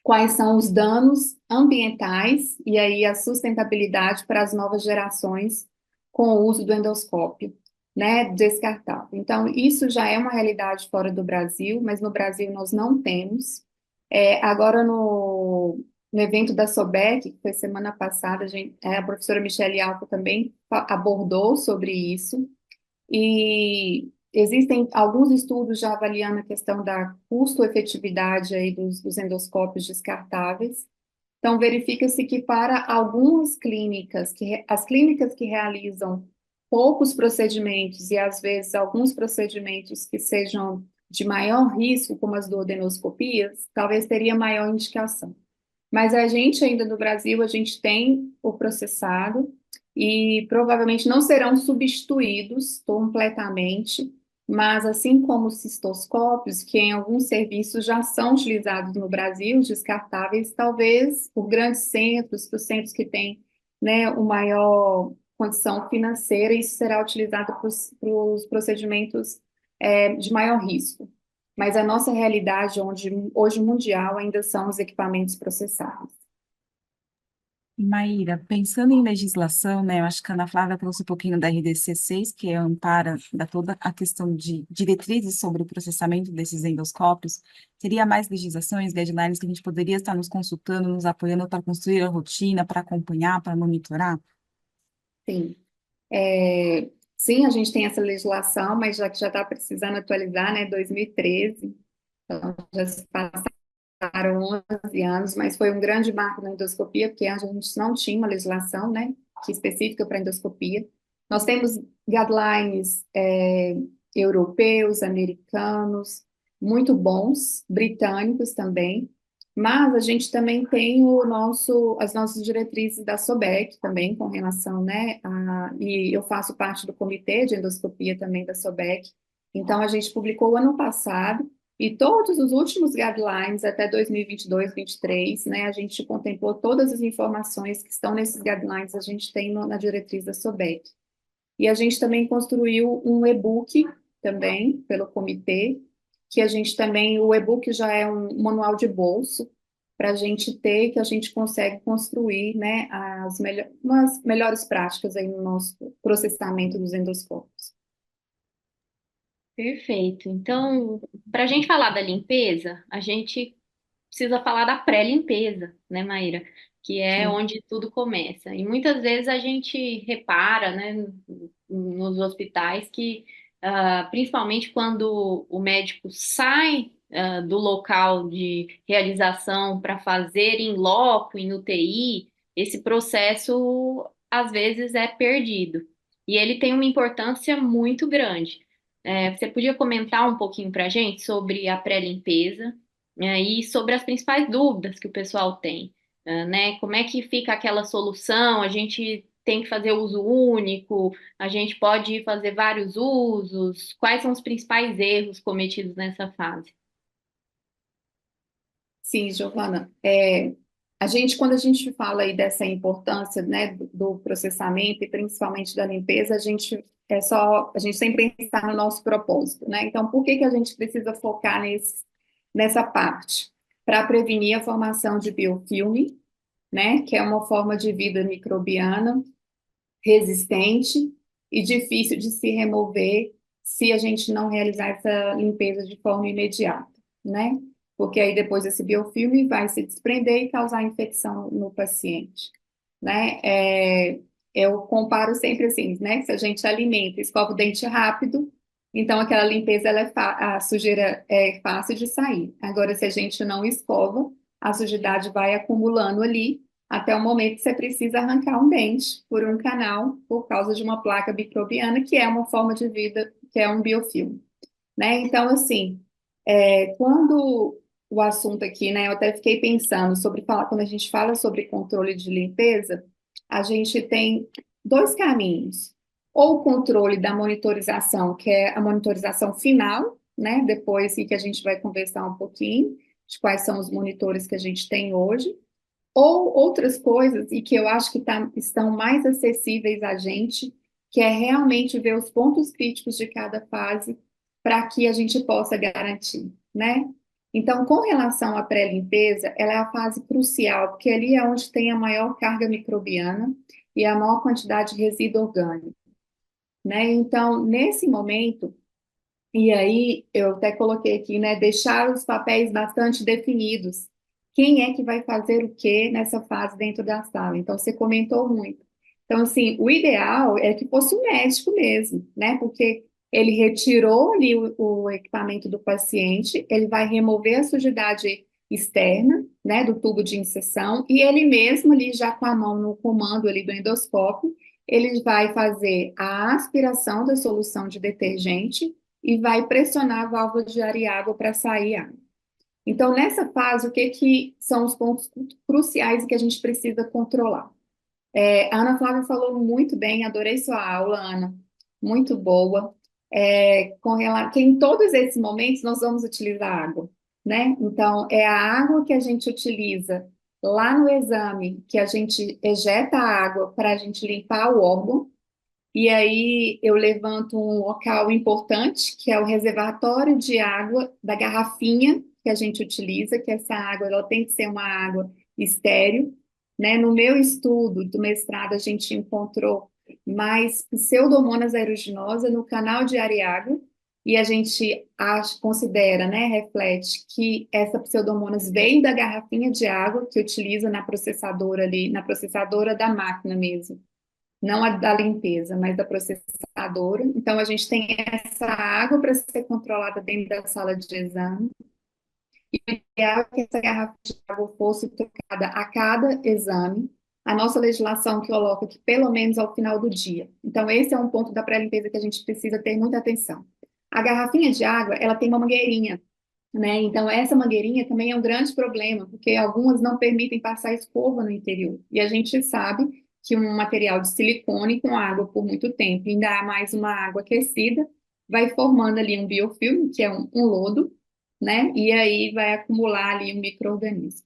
quais são os danos ambientais e aí a sustentabilidade para as novas gerações com o uso do endoscópio, né, descartável. Então, isso já é uma realidade fora do Brasil, mas no Brasil nós não temos. Agora no evento da SOBEC, que foi semana passada, a professora Michele Alfa também abordou sobre isso, e existem alguns estudos já avaliando a questão da custo-efetividade aí dos endoscópios descartáveis. Então, verifica-se que para algumas clínicas, as clínicas que realizam poucos procedimentos e às vezes alguns procedimentos que sejam de maior risco, como as duodenoscopias, talvez teria maior indicação. Mas a gente ainda no Brasil, a gente tem o processado e provavelmente não serão substituídos completamente, mas assim como os cistoscópios, que em alguns serviços já são utilizados no Brasil, descartáveis, talvez por grandes centros, por centros que têm, né, uma maior condição financeira, isso será utilizado para os procedimentos de maior risco. Mas a nossa realidade hoje mundial ainda são os equipamentos processados. Maíra, pensando em legislação, né, eu acho que a Ana Flávia trouxe um pouquinho da RDC 6, que ampara toda a questão de diretrizes sobre o processamento desses endoscópios. Teria mais legislações, guidelines que a gente poderia estar nos consultando, nos apoiando para construir a rotina, para acompanhar, para monitorar? Sim. Sim, a gente tem essa legislação, mas já que já está precisando atualizar, né, 2013, então já se passaram 11 anos, mas foi um grande marco na endoscopia, porque a gente não tinha uma legislação, né, que específica para endoscopia. Nós temos guidelines europeus, americanos, muito bons, britânicos também, mas a gente também tem as nossas diretrizes da SOBEC também, com relação, né, e eu faço parte do comitê de endoscopia também da SOBEC, então a gente publicou ano passado, e todos os últimos guidelines, até 2022, 2023, né, a gente contemplou todas as informações que estão nesses guidelines, a gente tem na diretriz da SOBEC. E a gente também construiu um e-book também, pelo comitê, que a gente também, o e-book já é um manual de bolso, para a gente ter, que a gente consegue construir, né, umas melhores práticas aí no nosso processamento dos endoscópios. Perfeito. Então, para a gente falar da limpeza, a gente precisa falar da pré-limpeza, né, Maíra? Que é Sim. onde tudo começa. E muitas vezes a gente repara, né, nos hospitais que, principalmente quando o médico sai, do local de realização para fazer em loco, em UTI, esse processo às vezes é perdido. E ele tem uma importância muito grande. Você podia comentar um pouquinho para a gente sobre a pré-limpeza? E sobre as principais dúvidas que o pessoal tem, né? Como é que fica aquela solução? A gente tem que fazer uso único? A gente pode fazer vários usos? Quais são os principais erros cometidos nessa fase? Sim, Giovana. Quando a gente fala aí dessa importância, né, do processamento e principalmente da limpeza, a gente sempre pensar no nosso propósito, né? Então, por que que a gente precisa focar nessa parte? Para prevenir a formação de biofilme, né, que é uma forma de vida microbiana resistente e difícil de se remover se a gente não realizar essa limpeza de forma imediata, né? Porque aí depois esse biofilme vai se desprender e causar infecção no paciente, né? Eu comparo sempre assim, né? Que se a gente alimenta, escova o dente rápido, então aquela limpeza a sujeira é fácil de sair. Agora, se a gente não escova, a sujidade vai acumulando ali até o momento que você precisa arrancar um dente por um canal por causa de uma placa microbiana, que é uma forma de vida, que é um biofilme, né? Então, assim, quando o assunto aqui, né, eu até fiquei pensando quando a gente fala sobre controle de limpeza, a gente tem dois caminhos. Ou o controle da monitorização, que é a monitorização final, né, depois que a gente vai conversar um pouquinho de quais são os monitores que a gente tem hoje, ou outras coisas, e que eu acho que estão mais acessíveis a gente, que é realmente ver os pontos críticos de cada fase para que a gente possa garantir, né? Então, com relação à pré-limpeza, ela é a fase crucial, porque ali é onde tem a maior carga microbiana e a maior quantidade de resíduo orgânico, né? Então, nesse momento, E aí, eu até coloquei aqui, né, deixar os papéis bastante definidos. Quem é que vai fazer o quê nessa fase dentro da sala? Então, você comentou muito. Então, assim, o ideal é que fosse o médico mesmo, né? Porque ele retirou ali o equipamento do paciente, ele vai remover a sujidade externa, né, do tubo de inserção, e ele mesmo ali, já com a mão no comando ali do endoscópio, ele vai fazer a aspiração da solução de detergente e vai pressionar a válvula de ar e água para sair água. Então, nessa fase, o que, que são os pontos cruciais que a gente precisa controlar? A Ana Flávia falou muito bem, adorei sua aula, Ana, muito boa. Que em todos esses momentos nós vamos utilizar água, né? Então, é a água que a gente utiliza lá no exame, que a gente ejeta a água para a gente limpar o órgão, e aí eu levanto um local importante, que é o reservatório de água da garrafinha que a gente utiliza, que essa água ela tem que ser uma água estéril, né? No meu estudo do mestrado, a gente encontrou mais Pseudomonas aeruginosa no canal de ar e água, e a gente considera, né, reflete que essa Pseudomonas veio da garrafinha de água que utiliza na processadora ali, na processadora da máquina mesmo, não a da limpeza, mas da processadora. Então, a gente tem essa água para ser controlada dentro da sala de exame. E o ideal é que essa garrafa de água fosse trocada a cada exame. A nossa legislação coloca que pelo menos ao final do dia. Então, esse é um ponto da pré-limpeza que a gente precisa ter muita atenção. A garrafinha de água, ela tem uma mangueirinha, né? Então, essa mangueirinha também é um grande problema, porque algumas não permitem passar escova no interior. E a gente sabe que um material de silicone com água por muito tempo, ainda há mais uma água aquecida, vai formando ali um biofilme, que é um lodo, né? E aí vai acumular ali um micro-organismo.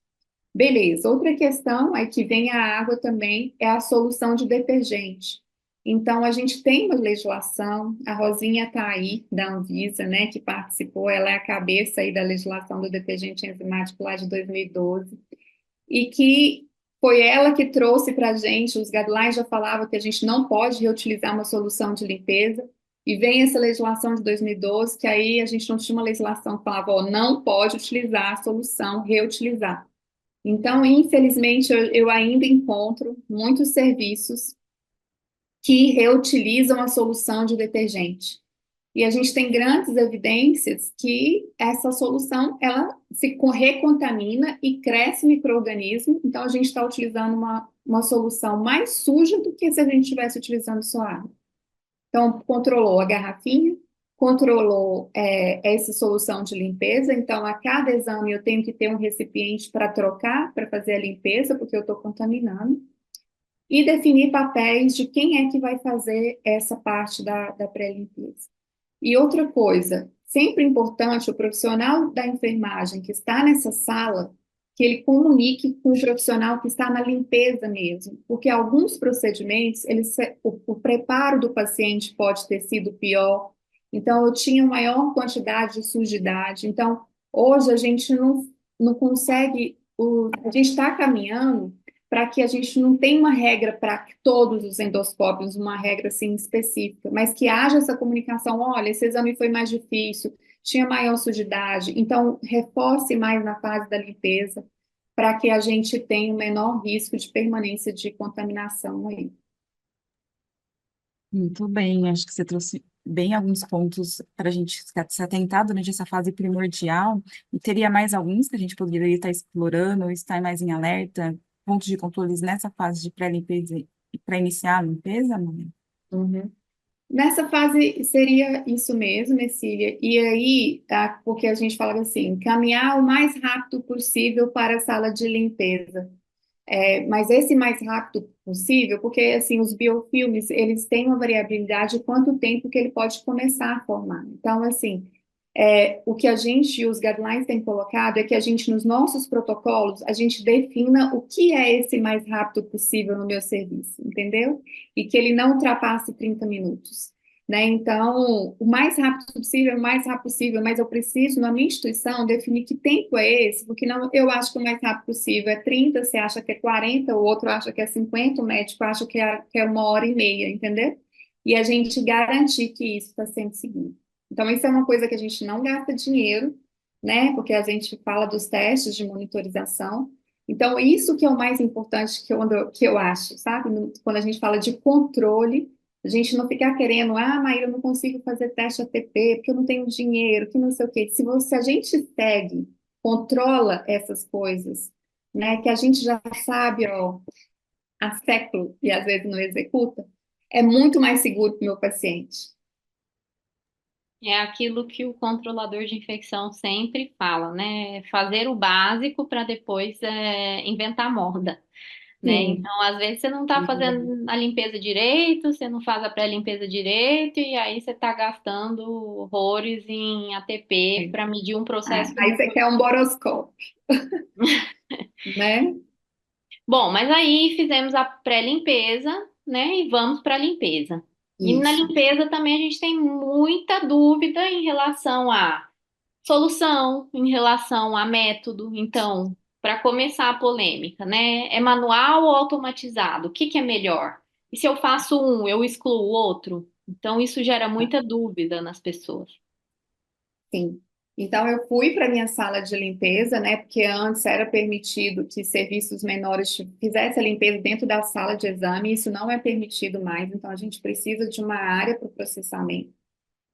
Beleza, outra questão é que vem a água também, é a solução de detergente. Então, a gente tem uma legislação, a Rosinha está aí, da Anvisa, né, que participou, ela é a cabeça aí da legislação do detergente enzimático lá de 2012, e que foi ela que trouxe para a gente, os guidelines já falavam que a gente não pode reutilizar uma solução de limpeza, e vem essa legislação de 2012, que aí a gente não tinha uma legislação que falava, ó, não pode utilizar a solução, reutilizar. Então, infelizmente, eu ainda encontro muitos serviços que reutilizam a solução de detergente. E a gente tem grandes evidências que essa solução, ela se recontamina e cresce micro-organismo, então a gente está utilizando uma solução mais suja do que se a gente estivesse utilizando só água. Então, controlou a garrafinha, controlou essa solução de limpeza. Então, a cada exame eu tenho que ter um recipiente para trocar, para fazer a limpeza, porque eu estou contaminando. E definir papéis de quem é que vai fazer essa parte da pré-limpeza. E outra coisa, sempre importante, o profissional da enfermagem que está nessa sala, que ele comunique com o profissional que está na limpeza mesmo, porque alguns procedimentos, o preparo do paciente pode ter sido pior, então eu tinha maior quantidade de sujidade, então hoje a gente não consegue, a gente está caminhando para que a gente não tenha uma regra para todos os endoscópios, uma regra assim específica, mas que haja essa comunicação, olha, esse exame foi mais difícil, tinha maior sujidade, então reforce mais na fase da limpeza, para que a gente tenha o menor risco de permanência de contaminação aí. Muito bem, acho que você trouxe bem alguns pontos para a gente se atentar durante essa fase primordial. E teria mais alguns que a gente poderia estar explorando ou estar mais em alerta, pontos de controles nessa fase de pré-limpeza e para iniciar a limpeza, Maria? Uhum. Nessa fase seria isso mesmo, Cecília. E aí, tá, porque a gente falava assim, caminhar o mais rápido possível para a sala de limpeza. Mas esse mais rápido possível, porque assim, os biofilmes, eles têm uma variabilidade de quanto tempo que ele pode começar a formar. Então, assim, o que a gente, os guidelines têm colocado é que a gente, nos nossos protocolos, a gente defina o que é esse mais rápido possível no meu serviço, entendeu? E que ele não ultrapasse 30 minutos. Né? Então, o mais rápido possível, mas eu preciso, na minha instituição, definir que tempo é esse, porque não, eu acho que o mais rápido possível é 30, você acha que é 40, o outro acha que é 50, o médico acha que é 1 hora e meia, entendeu? E a gente garantir que isso está sendo seguido. Então, isso é uma coisa que a gente não gasta dinheiro, né? Porque a gente fala dos testes de monitorização. Então, isso que é o mais importante que eu acho, sabe? Quando a gente fala de controle, a gente não ficar querendo, Maíra, eu não consigo fazer teste ATP porque eu não tenho dinheiro, que não sei o quê. Se a gente segue, controla essas coisas, né? Que a gente já sabe, ó, há séculos e às vezes não executa, é muito mais seguro para o meu paciente. É aquilo que o controlador de infecção sempre fala, né? Fazer o básico para depois inventar moda, né? Sim. Então, às vezes você não está fazendo a limpeza direito, você não faz a pré-limpeza direito, e aí você está gastando horrores em ATP para medir um processo que Aí não você foi. quer um boroscópio, né? Bom, mas aí fizemos a pré-limpeza, né? E vamos para a limpeza. E na Isso. limpeza também a gente tem muita dúvida em relação à solução, em relação a método. Então, para começar a polêmica, né? É manual ou automatizado? O que que é melhor? E se eu faço um, eu excluo o outro? Então, isso gera muita dúvida nas pessoas. Sim. Então, eu fui para minha sala de limpeza, né? Porque antes era permitido que serviços menores fizessem a limpeza dentro da sala de exame, isso não é permitido mais, então a gente precisa de uma área para o processamento.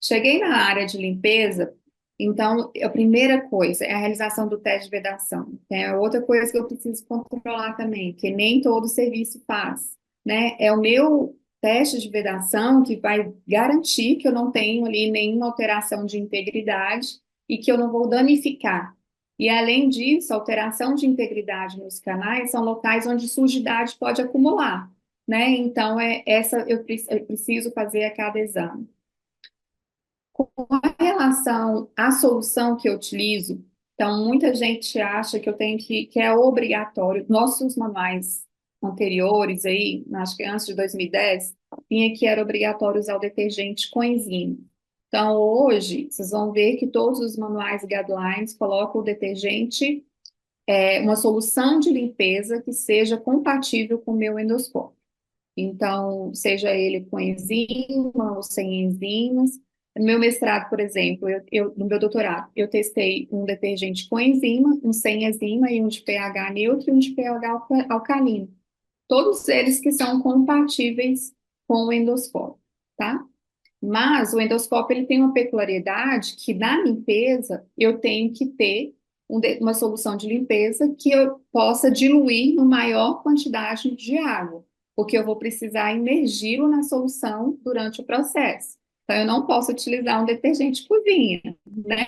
Cheguei na área de limpeza, então a primeira coisa é a realização do teste de vedação. É outra coisa que eu preciso controlar também, que nem todo serviço faz, né? É o meu teste de vedação que vai garantir que eu não tenho ali nenhuma alteração de integridade e que eu não vou danificar. E além disso, alteração de integridade nos canais são locais onde sujidade pode acumular, né? Então eu preciso fazer a cada exame. Com relação à solução que eu utilizo, então muita gente acha que eu tenho que é obrigatório. Nossos manuais anteriores aí, acho que antes de 2010, tinha que era obrigatório usar o detergente com enzima. Então hoje vocês vão ver que todos os manuais e guidelines colocam o detergente uma solução de limpeza que seja compatível com o meu endoscópio. Então, seja ele com enzima ou sem enzimas. No meu mestrado, por exemplo, no meu doutorado, eu testei um detergente com enzima, um sem enzima e um de pH neutro e um de pH alcalino. Todos eles que são compatíveis com o endoscópio, tá? Mas o endoscópio ele tem uma peculiaridade que na limpeza eu tenho que ter uma solução de limpeza que eu possa diluir no maior quantidade de água, porque eu vou precisar imergi-lo na solução durante o processo. Então eu não posso utilizar um detergente de cozinha, né?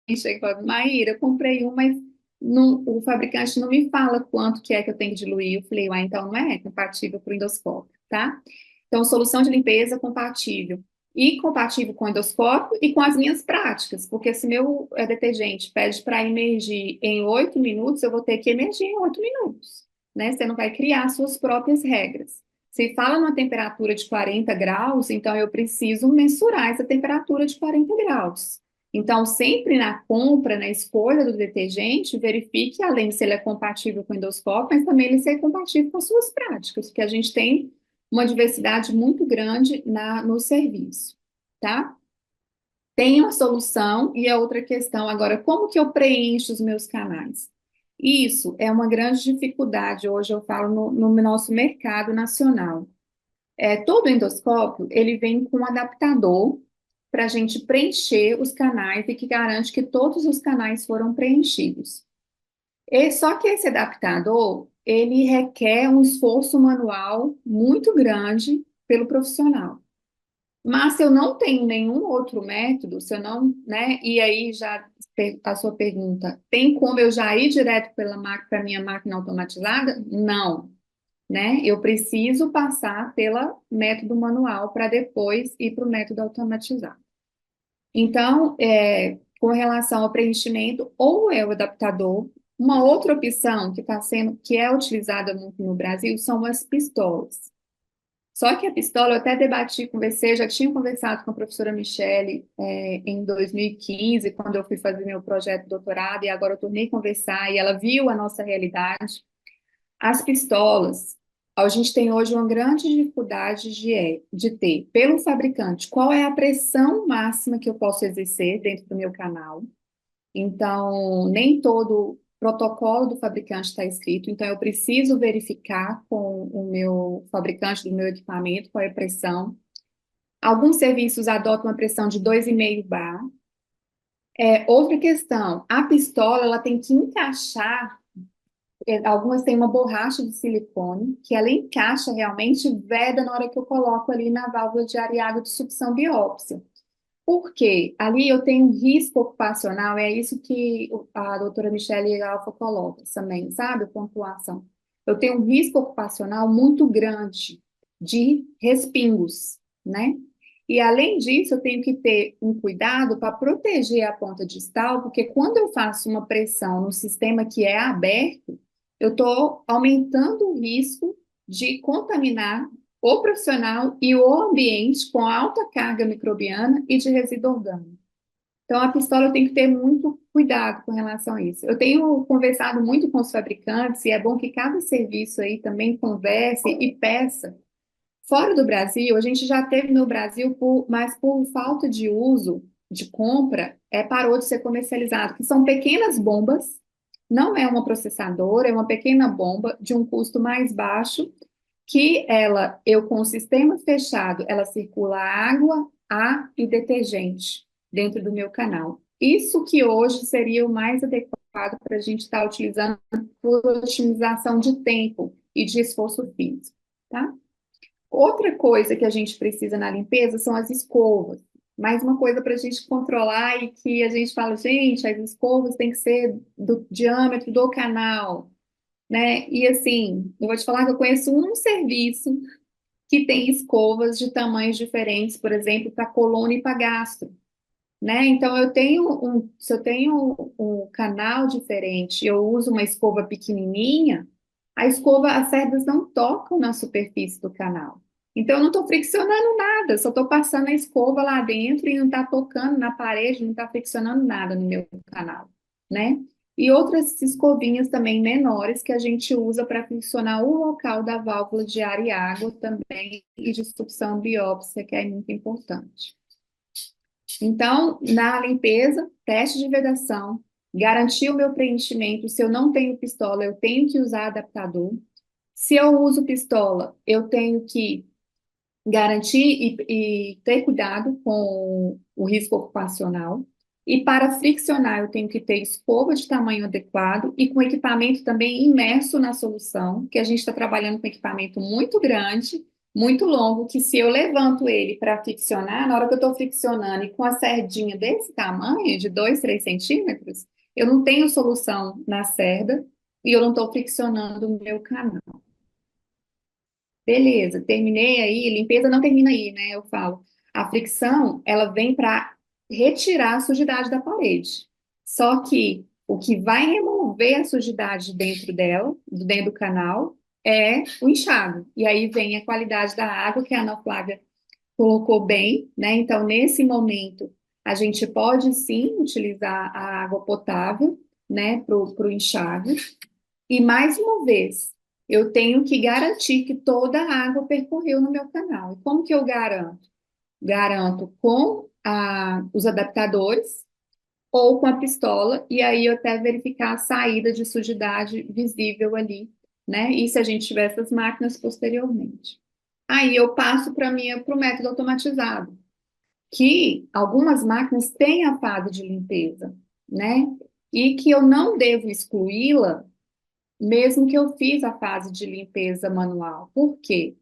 E chega e fala, Maíra, eu comprei um, mas o fabricante não me fala quanto que é que eu tenho que diluir. Eu falei, então não é compatível para o endoscópio, tá? Então, solução de limpeza compatível. E compatível com o endoscópio e com as minhas práticas, porque se meu detergente pede para emergir em 8 minutos, eu vou ter que emergir em 8 minutos, né? Você não vai criar suas próprias regras. Se fala numa temperatura de 40 graus, então eu preciso mensurar essa temperatura de 40 graus. Então, sempre na compra, na escolha do detergente, verifique, além de se ele é compatível com o endoscópio, mas também ele ser compatível com as suas práticas, porque a gente tem uma diversidade muito grande no serviço, tá? Tem uma solução e a outra questão agora, como que eu preencho os meus canais? Isso é uma grande dificuldade, hoje eu falo no nosso mercado nacional. Todo endoscópio, ele vem com um adaptador para a gente preencher os canais e que garante que todos os canais foram preenchidos. Só que esse adaptador, ele requer um esforço manual muito grande pelo profissional. Mas se eu não tenho nenhum outro método, se eu não, né? E aí já a sua pergunta, tem como eu já ir direto para a minha máquina automatizada? Não, né? Eu preciso passar pelo método manual para depois ir para o método automatizado. Então, com relação ao preenchimento, ou é o adaptador, uma outra opção que é utilizada muito no Brasil são as pistolas. Só que a pistola, eu até debati, conversei, já tinha conversado com a professora Michele em 2015, quando eu fui fazer meu projeto de doutorado, e agora eu tornei a conversar, e ela viu a nossa realidade. As pistolas, A gente tem hoje uma grande dificuldade de ter, pelo fabricante, qual é a pressão máxima que eu posso exercer dentro do meu canal. Então, nem todo protocolo do fabricante está escrito, então eu preciso verificar com o meu fabricante do meu equipamento qual é a pressão. Alguns serviços adotam uma pressão de 2,5 bar. Outra questão, a pistola ela tem que encaixar, algumas têm uma borracha de silicone, que ela encaixa realmente, veda na hora que eu coloco ali na válvula de ar e água de sucção biópsia. Por quê? Ali eu tenho um risco ocupacional, é isso que a doutora Michele Alfa coloca também, sabe? Pontuação. Eu tenho um risco ocupacional muito grande de respingos, né? E além disso, eu tenho que ter um cuidado para proteger a ponta distal, porque quando eu faço uma pressão no sistema que é aberto, eu estou aumentando o risco de contaminar o profissional e o ambiente com alta carga microbiana e de resíduo orgânico. Então, a pistola tem que ter muito cuidado com relação a isso. Eu tenho conversado muito com os fabricantes e é bom que cada serviço aí também converse e peça. Fora do Brasil, a gente já teve no Brasil, mas por falta de uso, de compra, parou de ser comercializado, que são pequenas bombas, não é uma processadora, é uma pequena bomba de um custo mais baixo, que eu com o sistema fechado, ela circula água, ar e detergente dentro do meu canal. Isso que hoje seria o mais adequado para a gente estar utilizando por otimização de tempo e de esforço físico, tá? Outra coisa que a gente precisa na limpeza são as escovas. Mais uma coisa para a gente controlar e que a gente fala, gente, as escovas têm que ser do diâmetro do canal, né? E assim, eu vou te falar que eu conheço um serviço que tem escovas de tamanhos diferentes, por exemplo, para coluna e para gastro, né? Então se eu tenho um canal diferente, eu uso uma escova pequenininha, as cerdas não tocam na superfície do canal. Então, eu não estou friccionando nada, só estou passando a escova lá dentro e não está tocando na parede, não está friccionando nada no meu canal, né? E outras escovinhas também menores que a gente usa para friccionar o local da válvula de ar e água também e de sucção biópsia, que é muito importante. Então, na limpeza, teste de vedação, garantir o meu preenchimento. Se eu não tenho pistola, eu tenho que usar adaptador. Se eu uso pistola, eu tenho que garantir e ter cuidado com o risco ocupacional. E para friccionar, eu tenho que ter escova de tamanho adequado e com equipamento também imerso na solução, que a gente está trabalhando com equipamento muito grande, muito longo, que se eu levanto ele para friccionar, na hora que eu estou friccionando e com a cerdinha desse tamanho, de 2, 3 centímetros, eu não tenho solução na cerda e eu não estou friccionando o meu canal. Beleza, terminei aí, limpeza não termina aí, né? Eu falo, a fricção, ela vem para retirar a sujidade da parede. Só que o que vai remover a sujidade dentro dela, dentro do canal, é o enxágue. E aí vem a qualidade da água, que a Ana Flávia colocou bem, né? Então, nesse momento, a gente pode sim utilizar a água potável, né, para o enxágue. E mais uma vez, eu tenho que garantir que toda a água percorreu no meu canal. E como que eu garanto? Garanto com os adaptadores ou com a pistola, e aí eu até verificar a saída de sujidade visível ali, né? E se a gente tiver essas máquinas posteriormente. Aí eu passo para o método automatizado, que algumas máquinas têm a fase de limpeza, né? E que eu não devo excluí-la mesmo que eu fiz a fase de limpeza manual. Por quê?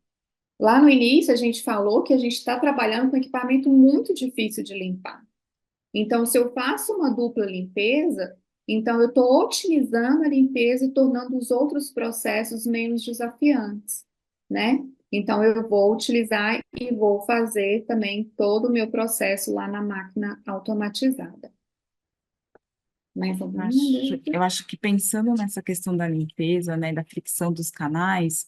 Lá no início, a gente falou que a gente está trabalhando com equipamento muito difícil de limpar. Então, se eu faço uma dupla limpeza, então eu estou otimizando a limpeza e tornando os outros processos menos desafiantes, né? Então, eu vou utilizar e vou fazer também todo o meu processo lá na máquina automatizada. Mais alguma dúvida? Eu acho que pensando nessa questão da limpeza, né, da fricção dos canais,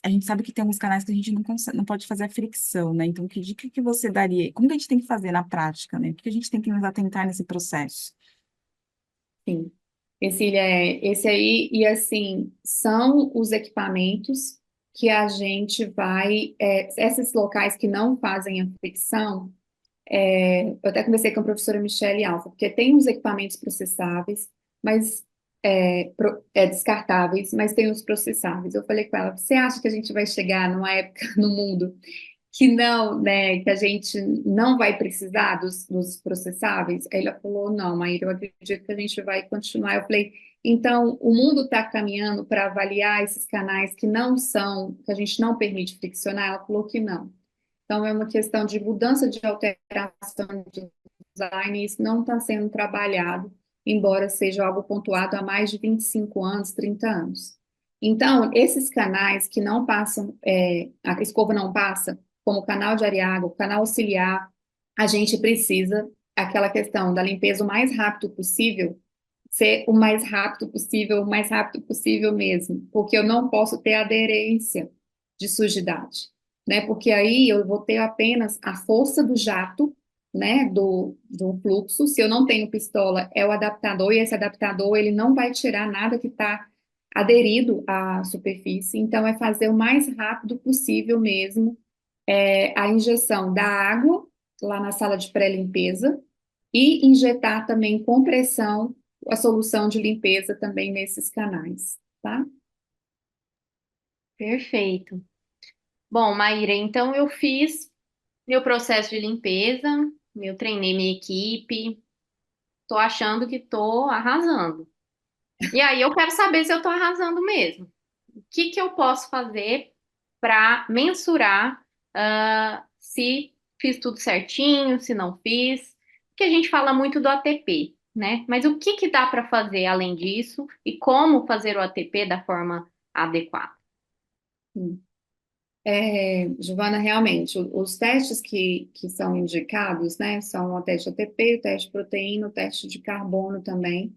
a gente sabe que tem alguns canais que a gente não pode fazer a fricção, né? Então, que dica que você daria? Como que a gente tem que fazer na prática, né? O que a gente tem que nos atentar nesse processo? Sim. Esse aí, e assim, são os equipamentos que a gente vai, esses locais que não fazem a fricção, eu até conversei com a professora Michele Alfa, porque tem os equipamentos processáveis, mas descartáveis, mas tem os processáveis. Eu falei com ela, você acha que a gente vai chegar numa época no mundo que não, né, que a gente não vai precisar dos processáveis? Aí ela falou, não, Maíra, eu acredito que a gente vai continuar. Eu falei, então, o mundo está caminhando para avaliar esses canais que não são, que a gente não permite friccionar? Ela falou que não. Então, é uma questão de mudança de alteração de design, e isso não está sendo trabalhado, embora seja algo pontuado há mais de 25 anos, 30 anos. Então, esses canais que não passam, a escova não passa, como o canal de Ariaga, o canal ciliar, a gente precisa, aquela questão da limpeza o mais rápido possível, ser o mais rápido possível mesmo, porque eu não posso ter aderência de sujidade, né? Porque aí eu vou ter apenas a força do jato, né, do fluxo. Se eu não tenho pistola, é o adaptador, e esse adaptador, ele não vai tirar nada que está aderido à superfície, então é fazer o mais rápido possível mesmo a injeção da água lá na sala de pré-limpeza e injetar também com pressão a solução de limpeza também nesses canais, tá? Perfeito. Bom, Maíra, então eu fiz meu processo de limpeza, eu treinei minha equipe, tô achando que tô arrasando. E aí eu quero saber se eu tô arrasando mesmo. O que que eu posso fazer para mensurar se fiz tudo certinho, se não fiz? Porque a gente fala muito do ATP, né? Mas o que que dá para fazer além disso e como fazer o ATP da forma adequada? Giovana, realmente, os testes que são indicados, né, são o teste ATP, o teste de proteína, o teste de carbono também.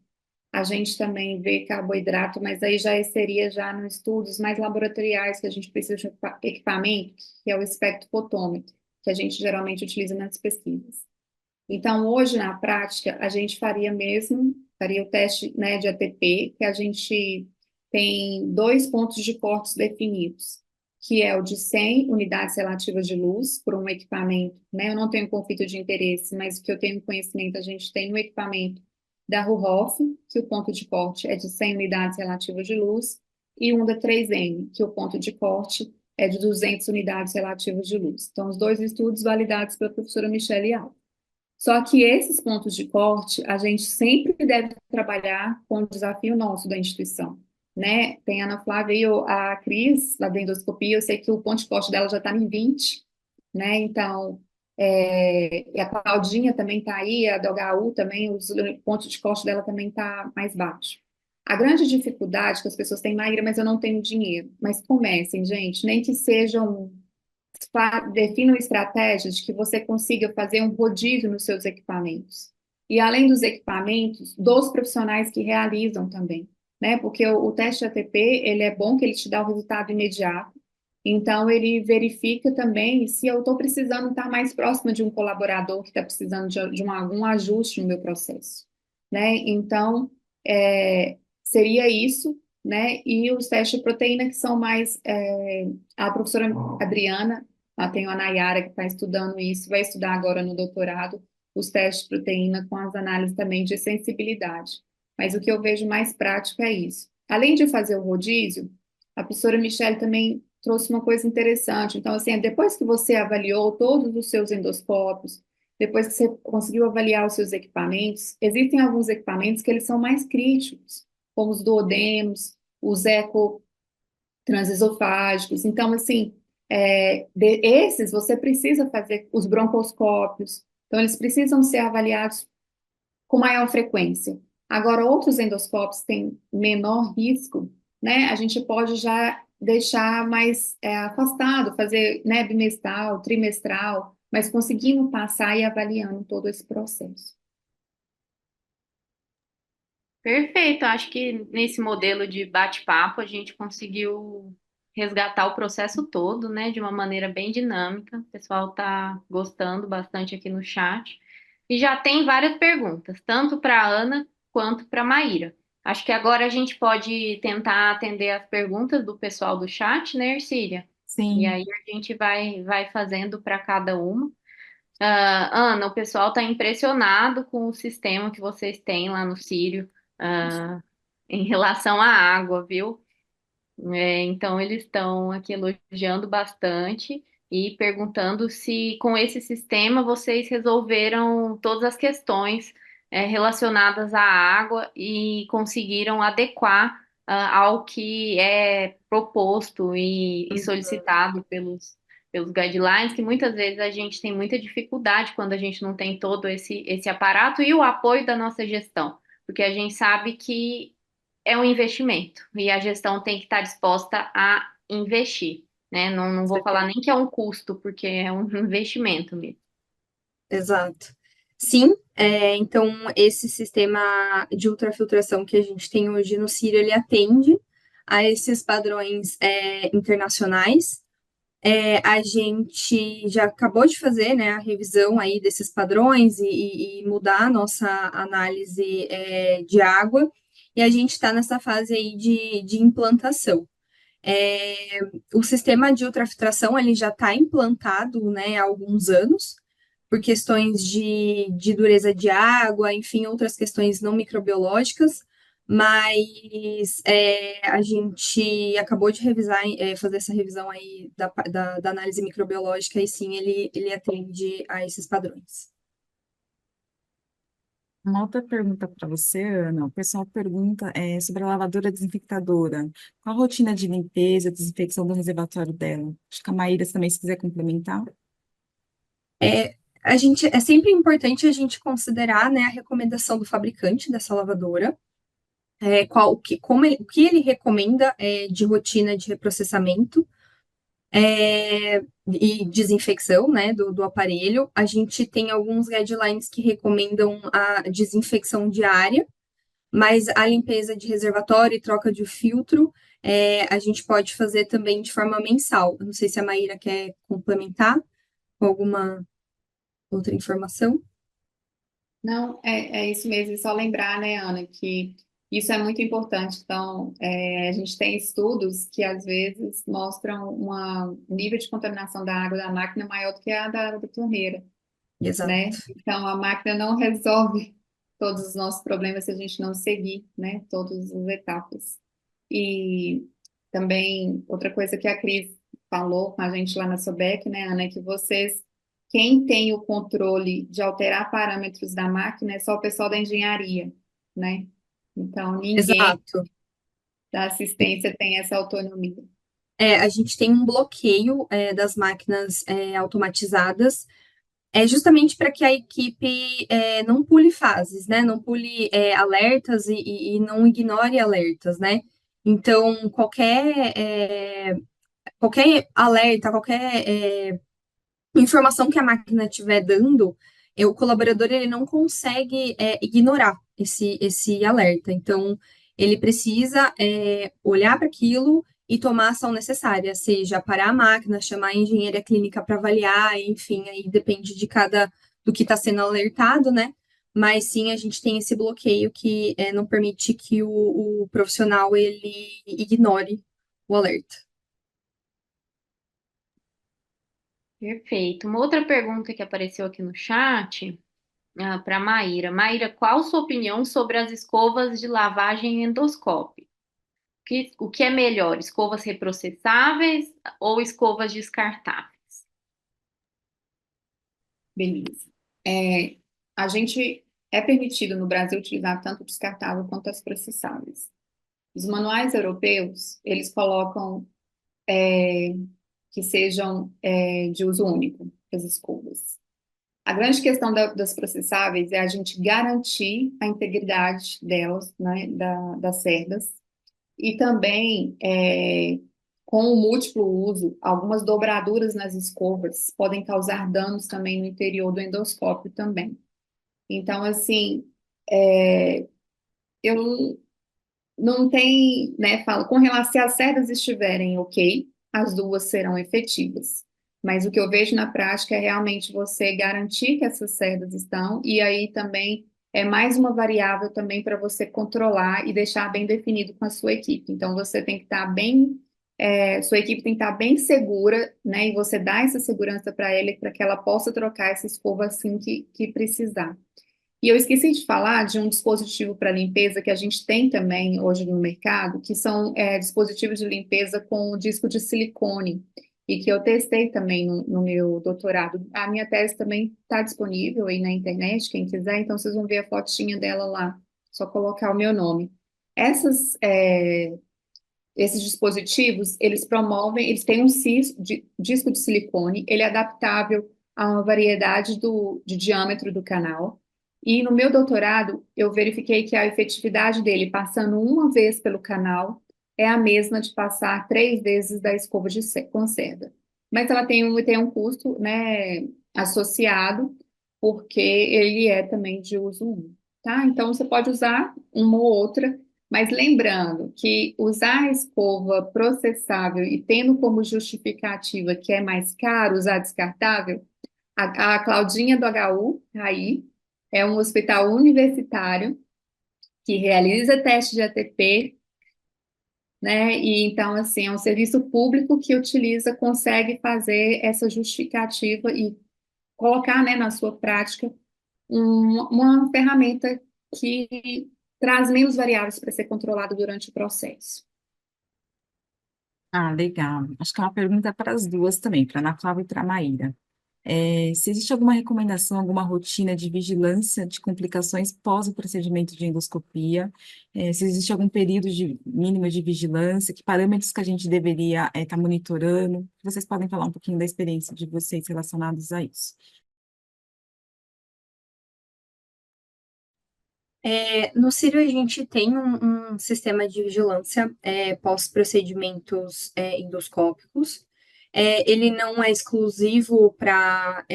A gente também vê carboidrato, mas aí já seria já nos estudos mais laboratoriais que a gente precisa de equipamento, que é o espectrofotômetro, que a gente geralmente utiliza nas pesquisas. Então, hoje, na prática, a gente faria o teste, né, de ATP, que a gente tem dois pontos de cortes definidos, que é o de 100 unidades relativas de luz por um equipamento, né? Eu não tenho conflito de interesse, mas o que eu tenho conhecimento, a gente tem um equipamento da Ruhoff, que o ponto de corte é de 100 unidades relativas de luz, e um da 3M, que o ponto de corte é de 200 unidades relativas de luz. Então, os dois estudos validados pela professora Michele Alves. Só que esses pontos de corte, a gente sempre deve trabalhar com o desafio nosso da instituição, né? Tem a Ana Flávia e a Cris, lá da endoscopia, eu sei que o ponto de corte dela já está em 20, né? Então, e a Claudinha também está aí, a do HU também, os pontos de corte dela também está mais baixo. A grande dificuldade que as pessoas têm, Maíra, mas eu não tenho dinheiro. Mas comecem, gente, nem que sejam definam estratégias que você consiga fazer um rodízio nos seus equipamentos. E além dos equipamentos, dos profissionais que realizam também, né? Porque o teste ATP, ele é bom que ele te dá o resultado imediato. Então, ele verifica também se eu estou precisando estar mais próxima de um colaborador que está precisando de algum ajuste no meu processo, né? Então, seria isso, né? E os testes de proteína que são mais... a professora Adriana, lá tem a Nayara que está estudando isso, vai estudar agora no doutorado os testes de proteína com as análises também de sensibilidade. Mas o que eu vejo mais prático é isso. Além de fazer o rodízio, a professora Michele também trouxe uma coisa interessante. Então, assim, depois que você avaliou todos os seus endoscópios, depois que você conseguiu avaliar os seus equipamentos, existem alguns equipamentos que eles são mais críticos, como os duodenos, os transesofágicos. Então, assim, esses você precisa fazer os broncoscópios, então eles precisam ser avaliados com maior frequência. Agora, outros endoscópios têm menor risco, né? A gente pode já deixar mais afastado, fazer, né, bimestral, trimestral, mas conseguindo passar e avaliando todo esse processo. Perfeito, acho que nesse modelo de bate-papo a gente conseguiu resgatar o processo todo, né, de uma maneira bem dinâmica. O pessoal está gostando bastante aqui no chat. E já tem várias perguntas, tanto para a Ana quanto para a Maíra. Acho que agora a gente pode tentar atender as perguntas do pessoal do chat, né, Ercília? E Sim. aí a gente vai fazendo para cada uma. Ana, o pessoal está impressionado com o sistema que vocês têm lá no Sírio, em relação à água, viu? Então, eles estão aqui elogiando bastante e perguntando se com esse sistema vocês resolveram todas as questões, relacionadas à água e conseguiram adequar, ao que é proposto e solicitado pelos guidelines, que muitas vezes a gente tem muita dificuldade quando a gente não tem todo esse aparato e o apoio da nossa gestão, porque a gente sabe que é um investimento e a gestão tem que estar disposta a investir, né? Não vou falar nem que é um custo, porque é um investimento mesmo. Exato. Sim, então esse sistema de ultrafiltração que a gente tem hoje no Círio, ele atende a esses padrões internacionais. A gente já acabou de fazer, né, a revisão aí desses padrões e mudar a nossa análise de água, e a gente está nessa fase aí de implantação. O sistema de ultrafiltração ele já está implantado, né, há alguns anos, por questões de dureza de água, enfim, outras questões não microbiológicas, mas a gente acabou de revisar, fazer essa revisão aí da análise microbiológica, e sim, ele atende a esses padrões. Uma outra pergunta para você, Ana. O pessoal pergunta sobre a lavadora desinfectadora. Qual a rotina de limpeza, desinfecção do reservatório dela? Acho que a Maíra também, se quiser complementar. É sempre importante a gente considerar, né, a recomendação do fabricante dessa lavadora, o que ele recomenda de rotina de reprocessamento e desinfecção, né, do aparelho. A gente tem alguns guidelines que recomendam a desinfecção diária, mas a limpeza de reservatório e troca de filtro, a gente pode fazer também de forma mensal. Eu não sei se a Maíra quer complementar com alguma outra informação. Não, é isso mesmo, e só lembrar, né, Ana, que isso é muito importante. Então, a gente tem estudos que às vezes mostram um nível de contaminação da água da máquina maior do que a da água da torneira, né? Exato. Então, a máquina não resolve todos os nossos problemas se a gente não seguir, né, todas as etapas. E também, outra coisa que a Cris falou com a gente lá na Sobec, né, Ana, é que quem tem o controle de alterar parâmetros da máquina é só o pessoal da engenharia, né? Então, ninguém Exato. da assistência tem essa autonomia. A gente tem um bloqueio das máquinas automatizadas, justamente para que a equipe não pule fases, né? Não pule alertas e não ignore alertas, né? Então, qualquer alerta, qualquer informação que a máquina estiver dando, o colaborador ele não consegue ignorar esse alerta. Então, ele precisa olhar para aquilo e tomar a ação necessária, seja parar a máquina, chamar a engenharia clínica para avaliar, enfim, aí depende do que está sendo alertado, né? Mas sim, a gente tem esse bloqueio que não permite que o profissional ele ignore o alerta. Perfeito. Uma outra pergunta que apareceu aqui no chat, para Maíra. Maíra, qual sua opinião sobre as escovas de lavagem endoscópio? O que é melhor, escovas reprocessáveis ou escovas descartáveis? Beleza. A gente é permitido no Brasil utilizar tanto o descartável quanto as processáveis. Os manuais europeus, eles colocam que sejam de uso único, as escovas. A grande questão das processáveis é a gente garantir a integridade delas, né, das cerdas, e também, com o múltiplo uso, algumas dobraduras nas escovas podem causar danos também no interior do endoscópio também. Então, assim, eu não tem, né, falo, com relação se as cerdas estiverem ok, as duas serão efetivas. Mas o que eu vejo na prática é realmente você garantir que essas cerdas estão, e aí também é mais uma variável também para você controlar e deixar bem definido com a sua equipe. Então, você tem que estar bem, sua equipe tem que estar bem segura, né? E você dá essa segurança para ela, para que ela possa trocar essa escova assim que precisar. E eu esqueci de falar de um dispositivo para limpeza que a gente tem também hoje no mercado, que são dispositivos de limpeza com disco de silicone, e que eu testei também no meu doutorado. A minha tese também está disponível aí na internet, quem quiser, então vocês vão ver a fotinha dela lá, só colocar o meu nome. Esses dispositivos, eles promovem, eles têm um disco de silicone, ele é adaptável a uma variedade de diâmetro do canal. E no meu doutorado, eu verifiquei que a efetividade dele, passando uma vez pelo canal, é a mesma de passar 3 vezes da escova de conserva. Mas ela tem um custo, né, associado, porque ele é também de uso único, tá? Então, você pode usar uma ou outra, mas lembrando que usar a escova processável e tendo como justificativa que é mais caro usar descartável, a Claudinha do HU, aí, é um hospital universitário que realiza teste de ATP, né? E então, assim, é um serviço público que utiliza, consegue fazer essa justificativa e colocar, né, na sua prática uma ferramenta que traz menos variáveis para ser controlado durante o processo. Ah, legal. Acho que é uma pergunta para as duas também, para a Ana Flávia e para a Maíra. Se existe alguma recomendação, alguma rotina de vigilância de complicações pós o procedimento de endoscopia? Se existe algum período mínimo de vigilância, que parâmetros que a gente deveria estar monitorando? Vocês podem falar um pouquinho da experiência de vocês relacionados a isso. No Círio, a gente tem um sistema de vigilância pós-procedimentos endoscópicos. Ele não é exclusivo para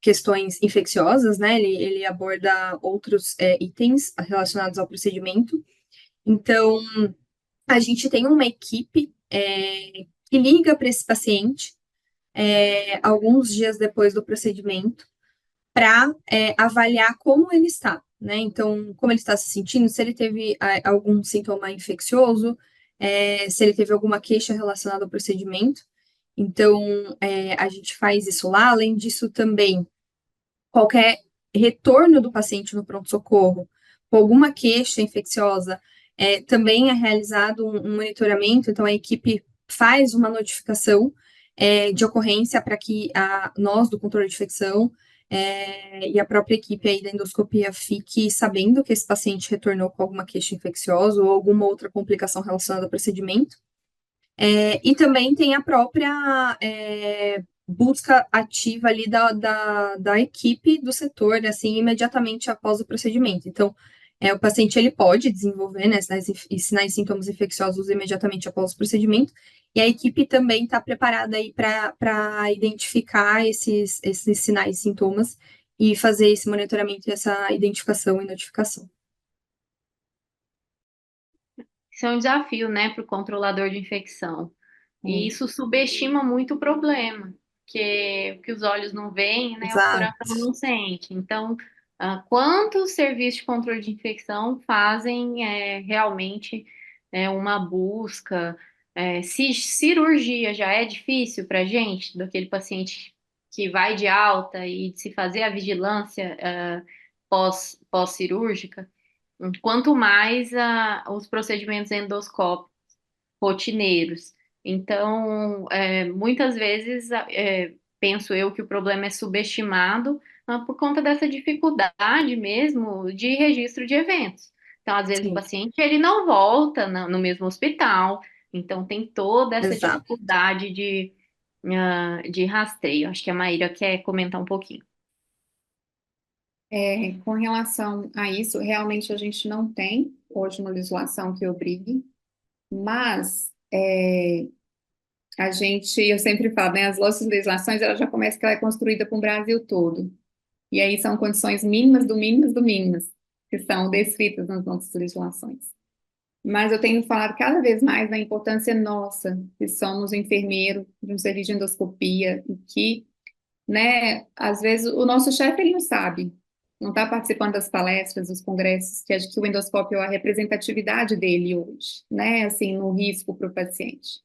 questões infecciosas, né? Ele aborda outros itens relacionados ao procedimento. Então, a gente tem uma equipe que liga para esse paciente alguns dias depois do procedimento para avaliar como ele está, né? Então, como ele está se sentindo, se ele teve algum sintoma infeccioso, se ele teve alguma queixa relacionada ao procedimento. Então, a gente faz isso lá. Além disso, também, qualquer retorno do paciente no pronto-socorro com alguma queixa infecciosa, também é realizado um monitoramento. Então, a equipe faz uma notificação de ocorrência para que nós, do controle de infecção, e a própria equipe aí da endoscopia fique sabendo que esse paciente retornou com alguma queixa infecciosa ou alguma outra complicação relacionada ao procedimento. E também tem a própria busca ativa ali da equipe do setor, assim, imediatamente após o procedimento. Então, o paciente ele pode desenvolver, né, sinais e sintomas infecciosos imediatamente após o procedimento, e a equipe também está preparada aí para identificar esses sinais e sintomas e fazer esse monitoramento, essa identificação e notificação. Isso é um desafio, né, para o controlador de infecção. E isso subestima muito o problema, que o que os olhos não veem, né, o Exato. coração não sente. Então, quantos serviços de controle de infecção fazem realmente uma busca? Se cirurgia já é difícil para a gente, daquele paciente que vai de alta e de se fazer a vigilância pós-cirúrgica, quanto mais os procedimentos endoscópicos rotineiros. Então, muitas vezes, penso eu que o problema é subestimado, por conta dessa dificuldade mesmo de registro de eventos. Então, às vezes, o Sim, paciente ele não volta no mesmo hospital, então tem toda essa exato. dificuldade de rastreio. Acho que a Maíra quer comentar um pouquinho. Com relação a isso, realmente a gente não tem hoje uma legislação que obrigue, mas eu sempre falo, né, as nossas legislações, ela já começa que ela é construída para o Brasil todo. E aí são condições mínimas do mínimas do mínimas, que são descritas nas nossas legislações. Mas eu tenho falado cada vez mais da importância nossa, que somos enfermeiro de um serviço de endoscopia, e que, né, às vezes o nosso chefe ele não sabe, não está participando das palestras, dos congressos, que acho que o endoscópio é a representatividade dele hoje, né? Assim, no risco para o paciente.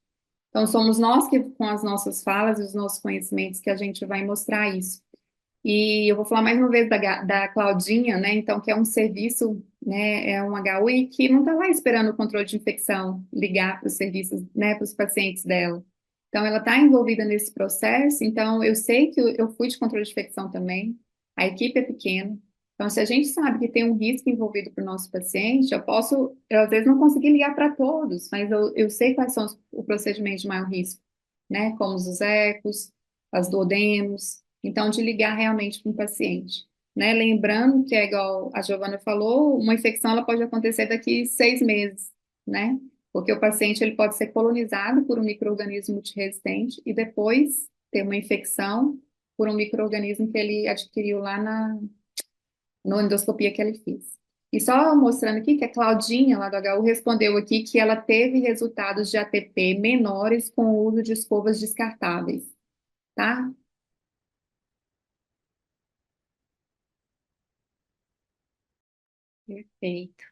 Então, somos nós que, com as nossas falas e os nossos conhecimentos, que a gente vai mostrar isso. E eu vou falar mais uma vez da Claudinha, né? Então, que é um serviço, né? É um HUI que não está lá esperando o controle de infecção ligar para os serviços, né? Para os pacientes dela. Então, ela está envolvida nesse processo. Então, eu sei que eu fui de controle de infecção também. A equipe é pequena. Então, se a gente sabe que tem um risco envolvido para o nosso paciente, eu às vezes não consegui ligar para todos, mas eu sei quais são o procedimento de maior risco, né? Como os ecos, as duodemos. Então, de ligar realmente para um paciente, né? Lembrando que é igual a Giovana falou, uma infecção ela pode acontecer daqui 6 meses, né? Porque o paciente ele pode ser colonizado por um micro-organismo multiresistente e depois ter uma infecção por um micro-organismo que ele adquiriu lá na endoscopia que ele fez. E só mostrando aqui que a Claudinha, lá do HU, respondeu aqui que ela teve resultados de ATP menores com o uso de escovas descartáveis, tá? Perfeito.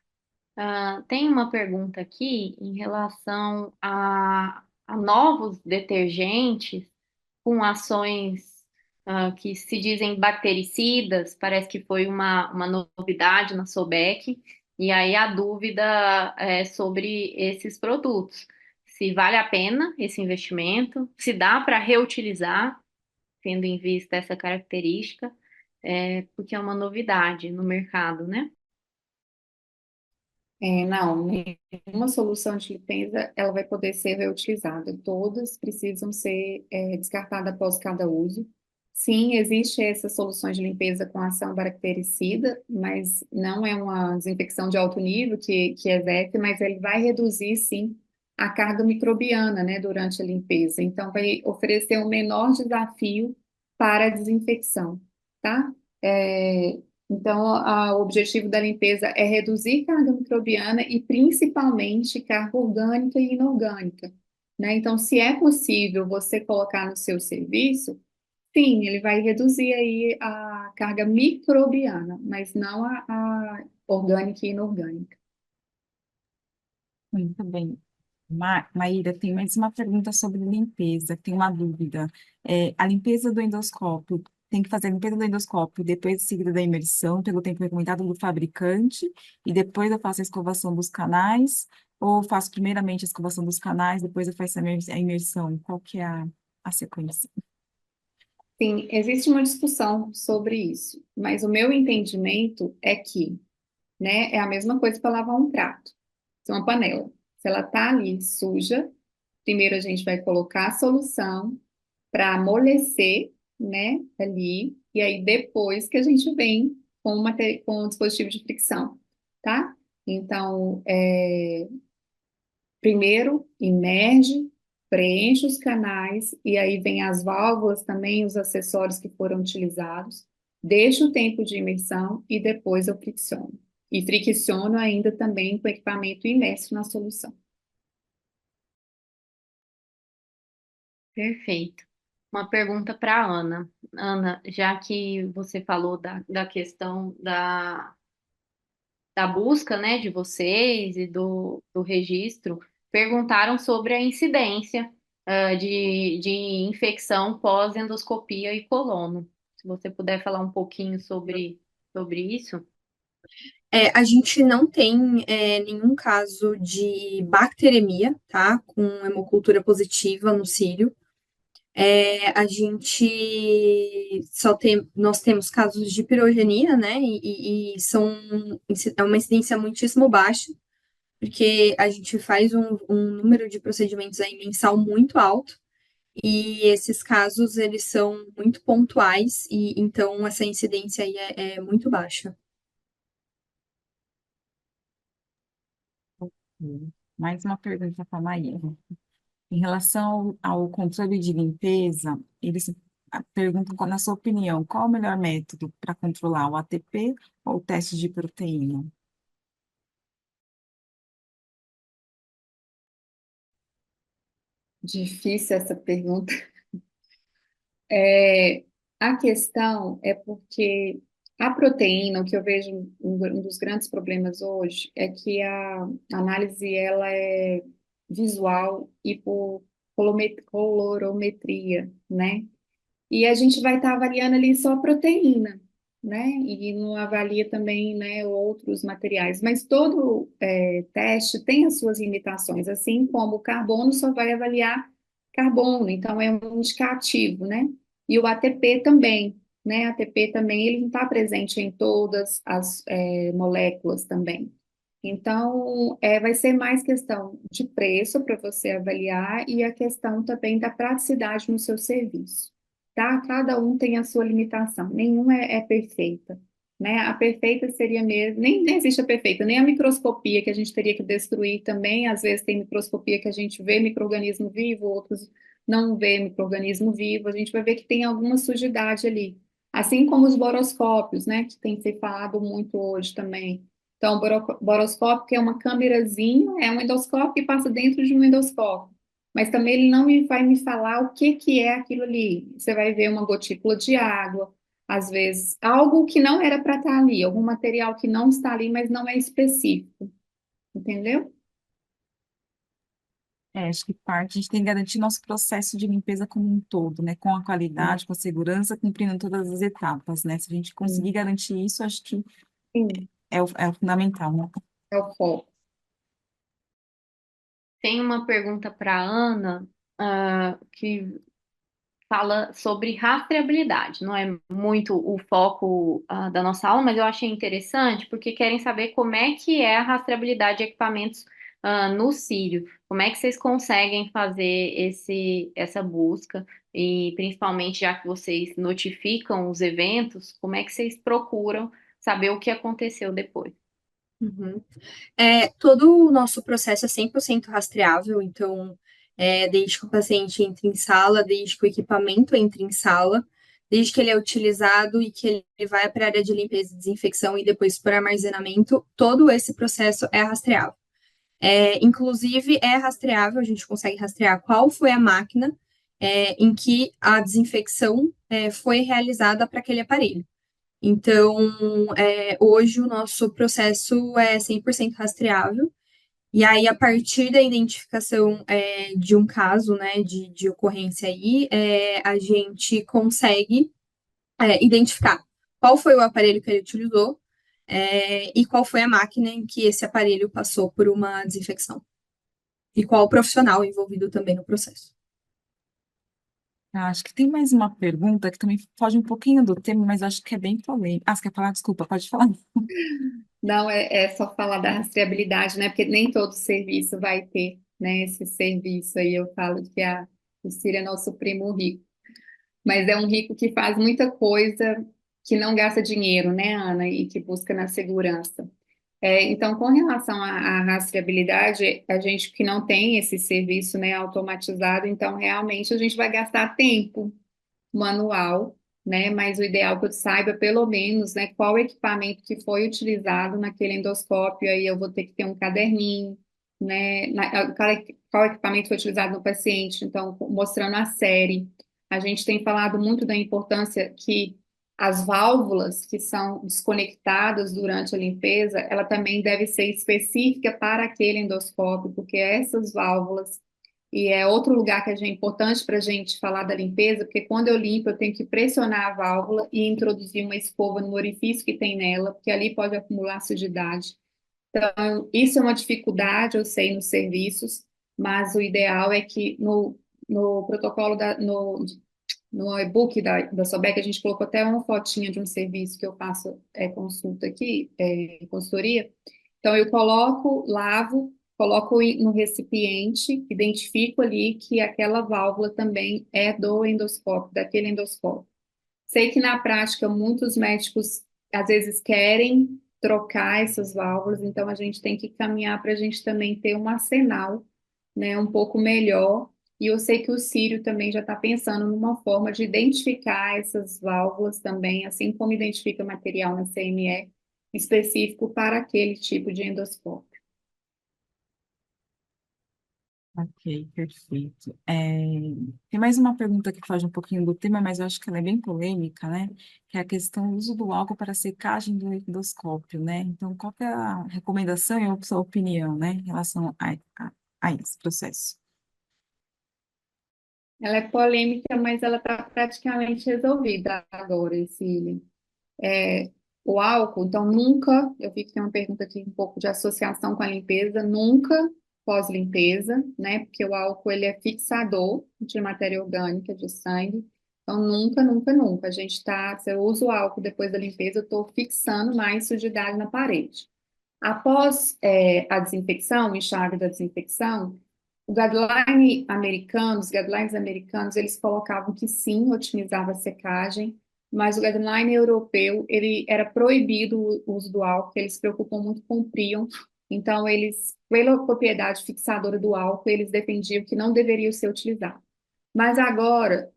Tem uma pergunta aqui em relação a novos detergentes com ações que se dizem bactericidas, parece que foi uma novidade na Sobec, e aí a dúvida é sobre esses produtos. Se vale a pena esse investimento, se dá para reutilizar, tendo em vista essa característica, porque é uma novidade no mercado, né? Não, nenhuma solução de limpeza ela vai poder ser reutilizada. Todas precisam ser descartadas após cada uso. Sim, existe essas soluções de limpeza com ação bactericida, mas não é uma desinfecção de alto nível que exerce, mas ele vai reduzir, sim, a carga microbiana, né, durante a limpeza. Então, vai oferecer um menor desafio para a desinfecção, tá? É, então, o objetivo da limpeza é reduzir carga microbiana e principalmente carga orgânica e inorgânica, né? Então, se é possível você colocar no seu serviço, sim, ele vai reduzir aí a carga microbiana, mas não a orgânica e inorgânica. Muito bem. Maíra, tem mais uma pergunta sobre limpeza, tem uma dúvida. A limpeza do endoscópio, tem que fazer a limpeza do endoscópio depois de seguida da imersão, pelo tempo recomendado do fabricante, e depois eu faço a escovação dos canais, ou faço primeiramente a escovação dos canais, depois eu faço a imersão? Qual que é a sequência? Sim, existe uma discussão sobre isso, mas o meu entendimento é que, né, é a mesma coisa para lavar um prato, uma panela. Se ela tá ali suja, primeiro a gente vai colocar a solução para amolecer, né, ali, e aí depois que a gente vem com o dispositivo de fricção, tá? Então, primeiro imerge, preenche os canais, e aí vem as válvulas também, os acessórios que foram utilizados, deixa o tempo de imersão e depois eu fricciono. E fricciono ainda também com o equipamento imerso na solução. Perfeito. Uma pergunta para a Ana. Ana, já que você falou da questão da busca, né, de vocês e do registro, perguntaram sobre a incidência, de infecção pós-endoscopia e colono. Se você puder falar um pouquinho sobre isso. A gente não tem nenhum caso de bacteremia, tá? Com hemocultura positiva no cílio. A gente nós temos casos de pirogenia, né? É uma incidência muitíssimo baixa, porque a gente faz um número de procedimentos aí mensal muito alto, e esses casos eles são muito pontuais, e então essa incidência aí é muito baixa. Mais uma pergunta para a Maíra. Em relação ao controle de limpeza, eles perguntam, na sua opinião, qual o melhor método para controlar o ATP ou o teste de proteína? Difícil essa pergunta. É, a questão é porque A proteína, o que eu vejo um dos grandes problemas hoje é que a análise ela é visual e por colorometria, né? E a gente vai estar avaliando ali só proteína, né? E não avalia também, né, outros materiais. Mas todo teste tem as suas limitações, assim como o carbono só vai avaliar carbono, então é um indicativo, né? E o ATP também, né? ATP também, ele não está presente em todas as moléculas também. Então, vai ser mais questão de preço para você avaliar e a questão também da praticidade no seu serviço, tá? Cada um tem a sua limitação, nenhuma é perfeita, né? A perfeita seria mesmo, nem existe a perfeita, nem a microscopia que a gente teria que destruir também, às vezes tem microscopia que a gente vê micro-organismo vivo, outros não vê micro-organismo vivo, a gente vai ver que tem alguma sujidade ali, assim como os boroscópios, né, que tem se falado muito hoje também. Então, boroscópio, que é uma câmerazinha, é um endoscópio que passa dentro de um endoscópio. Mas também ele não vai me falar o que que é aquilo ali. Você vai ver uma gotícula de água, às vezes, algo que não era para estar ali, algum material que não está ali, mas não é específico. Entendeu? Acho que parte, a gente tem que garantir nosso processo de limpeza como um todo, né? Com a qualidade, com a segurança, cumprindo todas as etapas, né? Se a gente conseguir Sim, garantir isso, acho que sim, é o fundamental, né? é o foco. Tem uma pergunta para a Ana, que fala sobre rastreabilidade. Não é muito o foco, da nossa aula, mas eu achei interessante porque querem saber como é que é a rastreabilidade de equipamentos, no Círio. Como é que vocês conseguem fazer essa busca? E principalmente já que vocês notificam os eventos, como é que vocês procuram saber o que aconteceu depois? Uhum. Todo o nosso processo é 100% rastreável, então, desde que o paciente entre em sala, desde que o equipamento entre em sala, desde que ele é utilizado e que ele vai para a área de limpeza e desinfecção e depois para armazenamento, todo esse processo é rastreável. Inclusive, é rastreável, a gente consegue rastrear qual foi a máquina, em que a desinfecção, foi realizada para aquele aparelho. Então, hoje o nosso processo é 100% rastreável, e aí, a partir da identificação de um caso, né, de ocorrência aí, a gente consegue identificar qual foi o aparelho que ele utilizou, e qual foi a máquina em que esse aparelho passou por uma desinfecção. E qual o profissional envolvido também no processo. Acho que tem mais uma pergunta que também foge um pouquinho do tema, mas acho que é bem polêmica. Ah, você quer falar? Desculpa, pode falar. Não, é só falar da rastreabilidade, né? Porque nem todo serviço vai ter, né, esse serviço aí. Eu falo que o Ciro é nosso primo rico. Mas é um rico que faz muita coisa que não gasta dinheiro, né, Ana, e que busca na segurança. Então, com relação à rastreabilidade, a gente que não tem esse serviço, né, automatizado, então realmente a gente vai gastar tempo manual, né, mas o ideal é que eu saiba pelo menos, né, qual equipamento que foi utilizado naquele endoscópio, aí eu vou ter que ter um caderninho, né, qual equipamento foi utilizado no paciente, então mostrando a série. A gente tem falado muito da importância que as válvulas que são desconectadas durante a limpeza, ela também deve ser específica para aquele endoscópio, porque essas válvulas, e é outro lugar que é importante para a gente falar da limpeza, porque quando eu limpo, eu tenho que pressionar a válvula e introduzir uma escova no orifício que tem nela, porque ali pode acumular sujidade. Então, isso é uma dificuldade, eu sei, nos serviços, mas o ideal é que no protocolo, no e-book da Sobec, a gente colocou até uma fotinha de um serviço que eu faço consulta aqui, consultoria. Então, eu coloco, lavo, coloco no recipiente, identifico ali que aquela válvula também é do endoscópio, daquele endoscópio. Sei que na prática muitos médicos às vezes querem trocar essas válvulas, então a gente tem que caminhar para a gente também ter um arsenal, né, um pouco melhor. E eu sei que o Círio também já está pensando numa forma de identificar essas válvulas também, assim como identifica material na CME específico para aquele tipo de endoscópio. Ok, perfeito. Tem mais uma pergunta que foge um pouquinho do tema, mas eu acho que ela é bem polêmica, né? Que é a questão do uso do álcool para secagem do endoscópio, né? Então, qual que é a recomendação e a sua opinião, né, em relação a esse processo? Ela é polêmica, mas ela está praticamente resolvida agora, esse o álcool. Então, nunca, eu vi que tem uma pergunta aqui um pouco de associação com a limpeza, nunca pós-limpeza, né? Porque o álcool ele é fixador de matéria orgânica, de sangue. Então, nunca, nunca, nunca. A gente tá, se eu uso o álcool depois da limpeza, eu estou fixando mais sujidade na parede. Após a desinfecção, o enxágue da desinfecção, os guidelines americanos, eles colocavam que sim, otimizava a secagem, mas o guideline europeu, ele era proibido o uso do álcool, eles se preocupam muito com o prion, então eles, pela propriedade fixadora do álcool, eles defendiam que não deveria ser utilizado. Mas agora,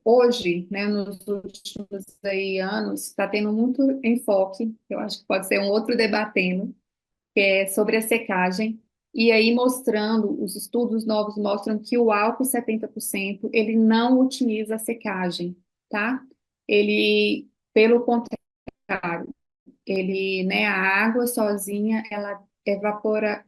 hoje, né, nos últimos aí anos, está tendo muito enfoque, eu acho que pode ser um outro debatendo, que é sobre a secagem, e aí mostrando, os estudos novos mostram que o álcool 70% ele não otimiza a secagem, tá? Ele, pelo contrário, ele, né, a água sozinha, ela evapora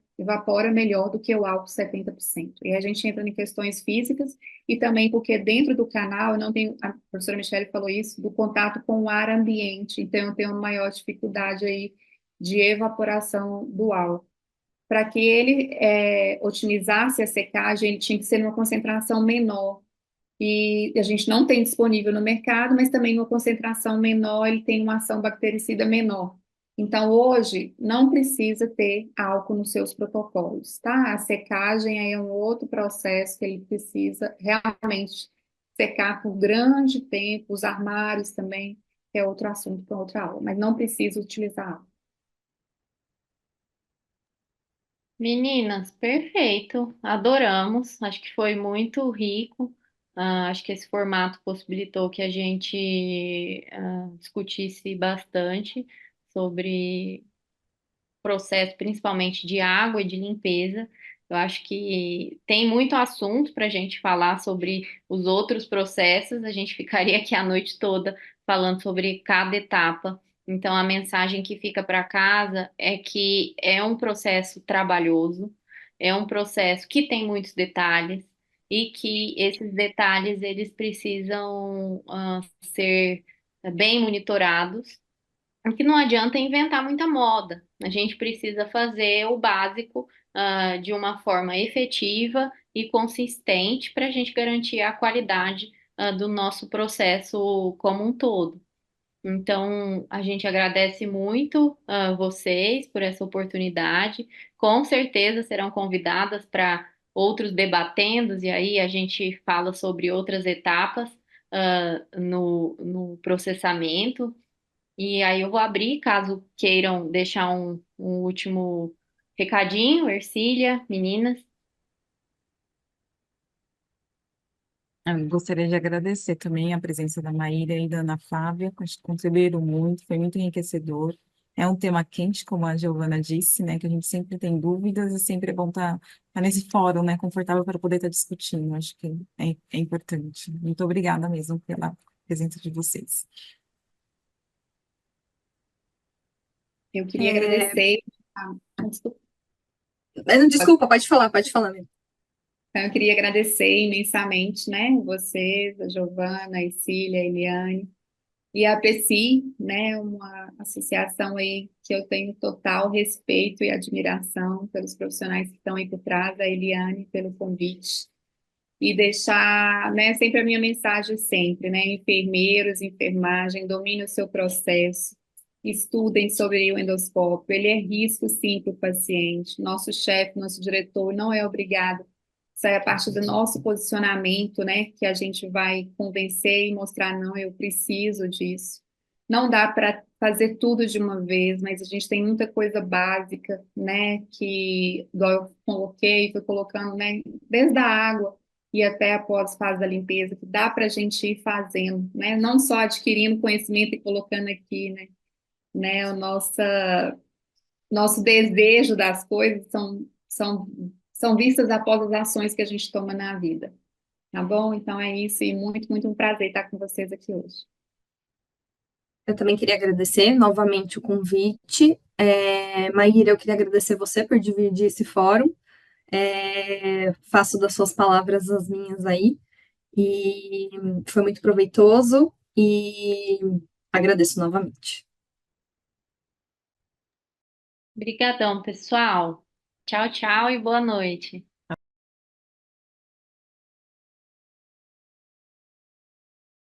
melhor do que o álcool 70%. E a gente entra em questões físicas e também porque dentro do canal, eu não tenho, a professora Michele falou isso, do contato com o ar ambiente, então eu tenho uma maior dificuldade aí de evaporação do álcool. Para que ele otimizasse a secagem, ele tinha que ser numa concentração menor. E a gente não tem disponível no mercado, mas também uma concentração menor, ele tem uma ação bactericida menor. Então, hoje, não precisa ter álcool nos seus protocolos, tá? A secagem aí é um outro processo que ele precisa realmente secar por grande tempo, os armários também, que é outro assunto para outra aula, mas não precisa utilizar álcool. Meninas, perfeito, adoramos. Acho que foi muito rico. Acho que esse formato possibilitou que a gente discutisse bastante sobre processo, principalmente de água e de limpeza. Eu acho que tem muito assunto para a gente falar sobre os outros processos. A gente ficaria aqui a noite toda falando sobre cada etapa. Então, a mensagem que fica para casa é que é um processo trabalhoso, é um processo que tem muitos detalhes e que esses detalhes eles precisam ser bem monitorados, porque não adianta inventar muita moda. A gente precisa fazer o básico, de uma forma efetiva e consistente para a gente garantir a qualidade, do nosso processo como um todo. Então, a gente agradece muito, vocês por essa oportunidade. Com certeza serão convidadas para outros debatendos, e aí a gente fala sobre outras etapas, no processamento. E aí eu vou abrir, caso queiram deixar um último recadinho, Ercília, meninas. Eu gostaria de agradecer também a presença da Maíra e da Ana Flávia, que contribuíram muito, foi muito enriquecedor. É um tema quente, como a Giovana disse, né, que a gente sempre tem dúvidas e sempre é bom estar nesse fórum, né, confortável para poder estar discutindo. Acho que é importante. Muito obrigada mesmo pela presença de vocês. Eu queria agradecer. Desculpa. Desculpa, pode falar mesmo. Então, eu queria agradecer imensamente, né, vocês, a Giovana, a Cília, a Eliane, e a APECI, né, uma associação aí que eu tenho total respeito e admiração pelos profissionais que estão aí por trás, a Eliane, pelo convite, e deixar, né, sempre a minha mensagem sempre, né, enfermeiros, enfermagem, domine o seu processo, estudem sobre o endoscópio, ele é risco sim para o paciente, nosso chefe, nosso diretor não é obrigado, isso é a partir do nosso posicionamento, né, que a gente vai convencer e mostrar, não, eu preciso disso. Não dá para fazer tudo de uma vez, mas a gente tem muita coisa básica, né, que, igual eu coloquei, fui colocando, né, desde a água e até após a fase da limpeza, que dá para a gente ir fazendo, né, não só adquirindo conhecimento e colocando aqui, né, o nosso desejo das coisas são são vistas após as ações que a gente toma na vida. Tá bom? Então é isso, e muito, muito um prazer estar com vocês aqui hoje. Eu também queria agradecer novamente o convite. Maíra, eu queria agradecer você por dividir esse fórum. Faço das suas palavras as minhas aí. E foi muito proveitoso e agradeço novamente. Obrigadão, pessoal. Tchau, tchau e boa noite.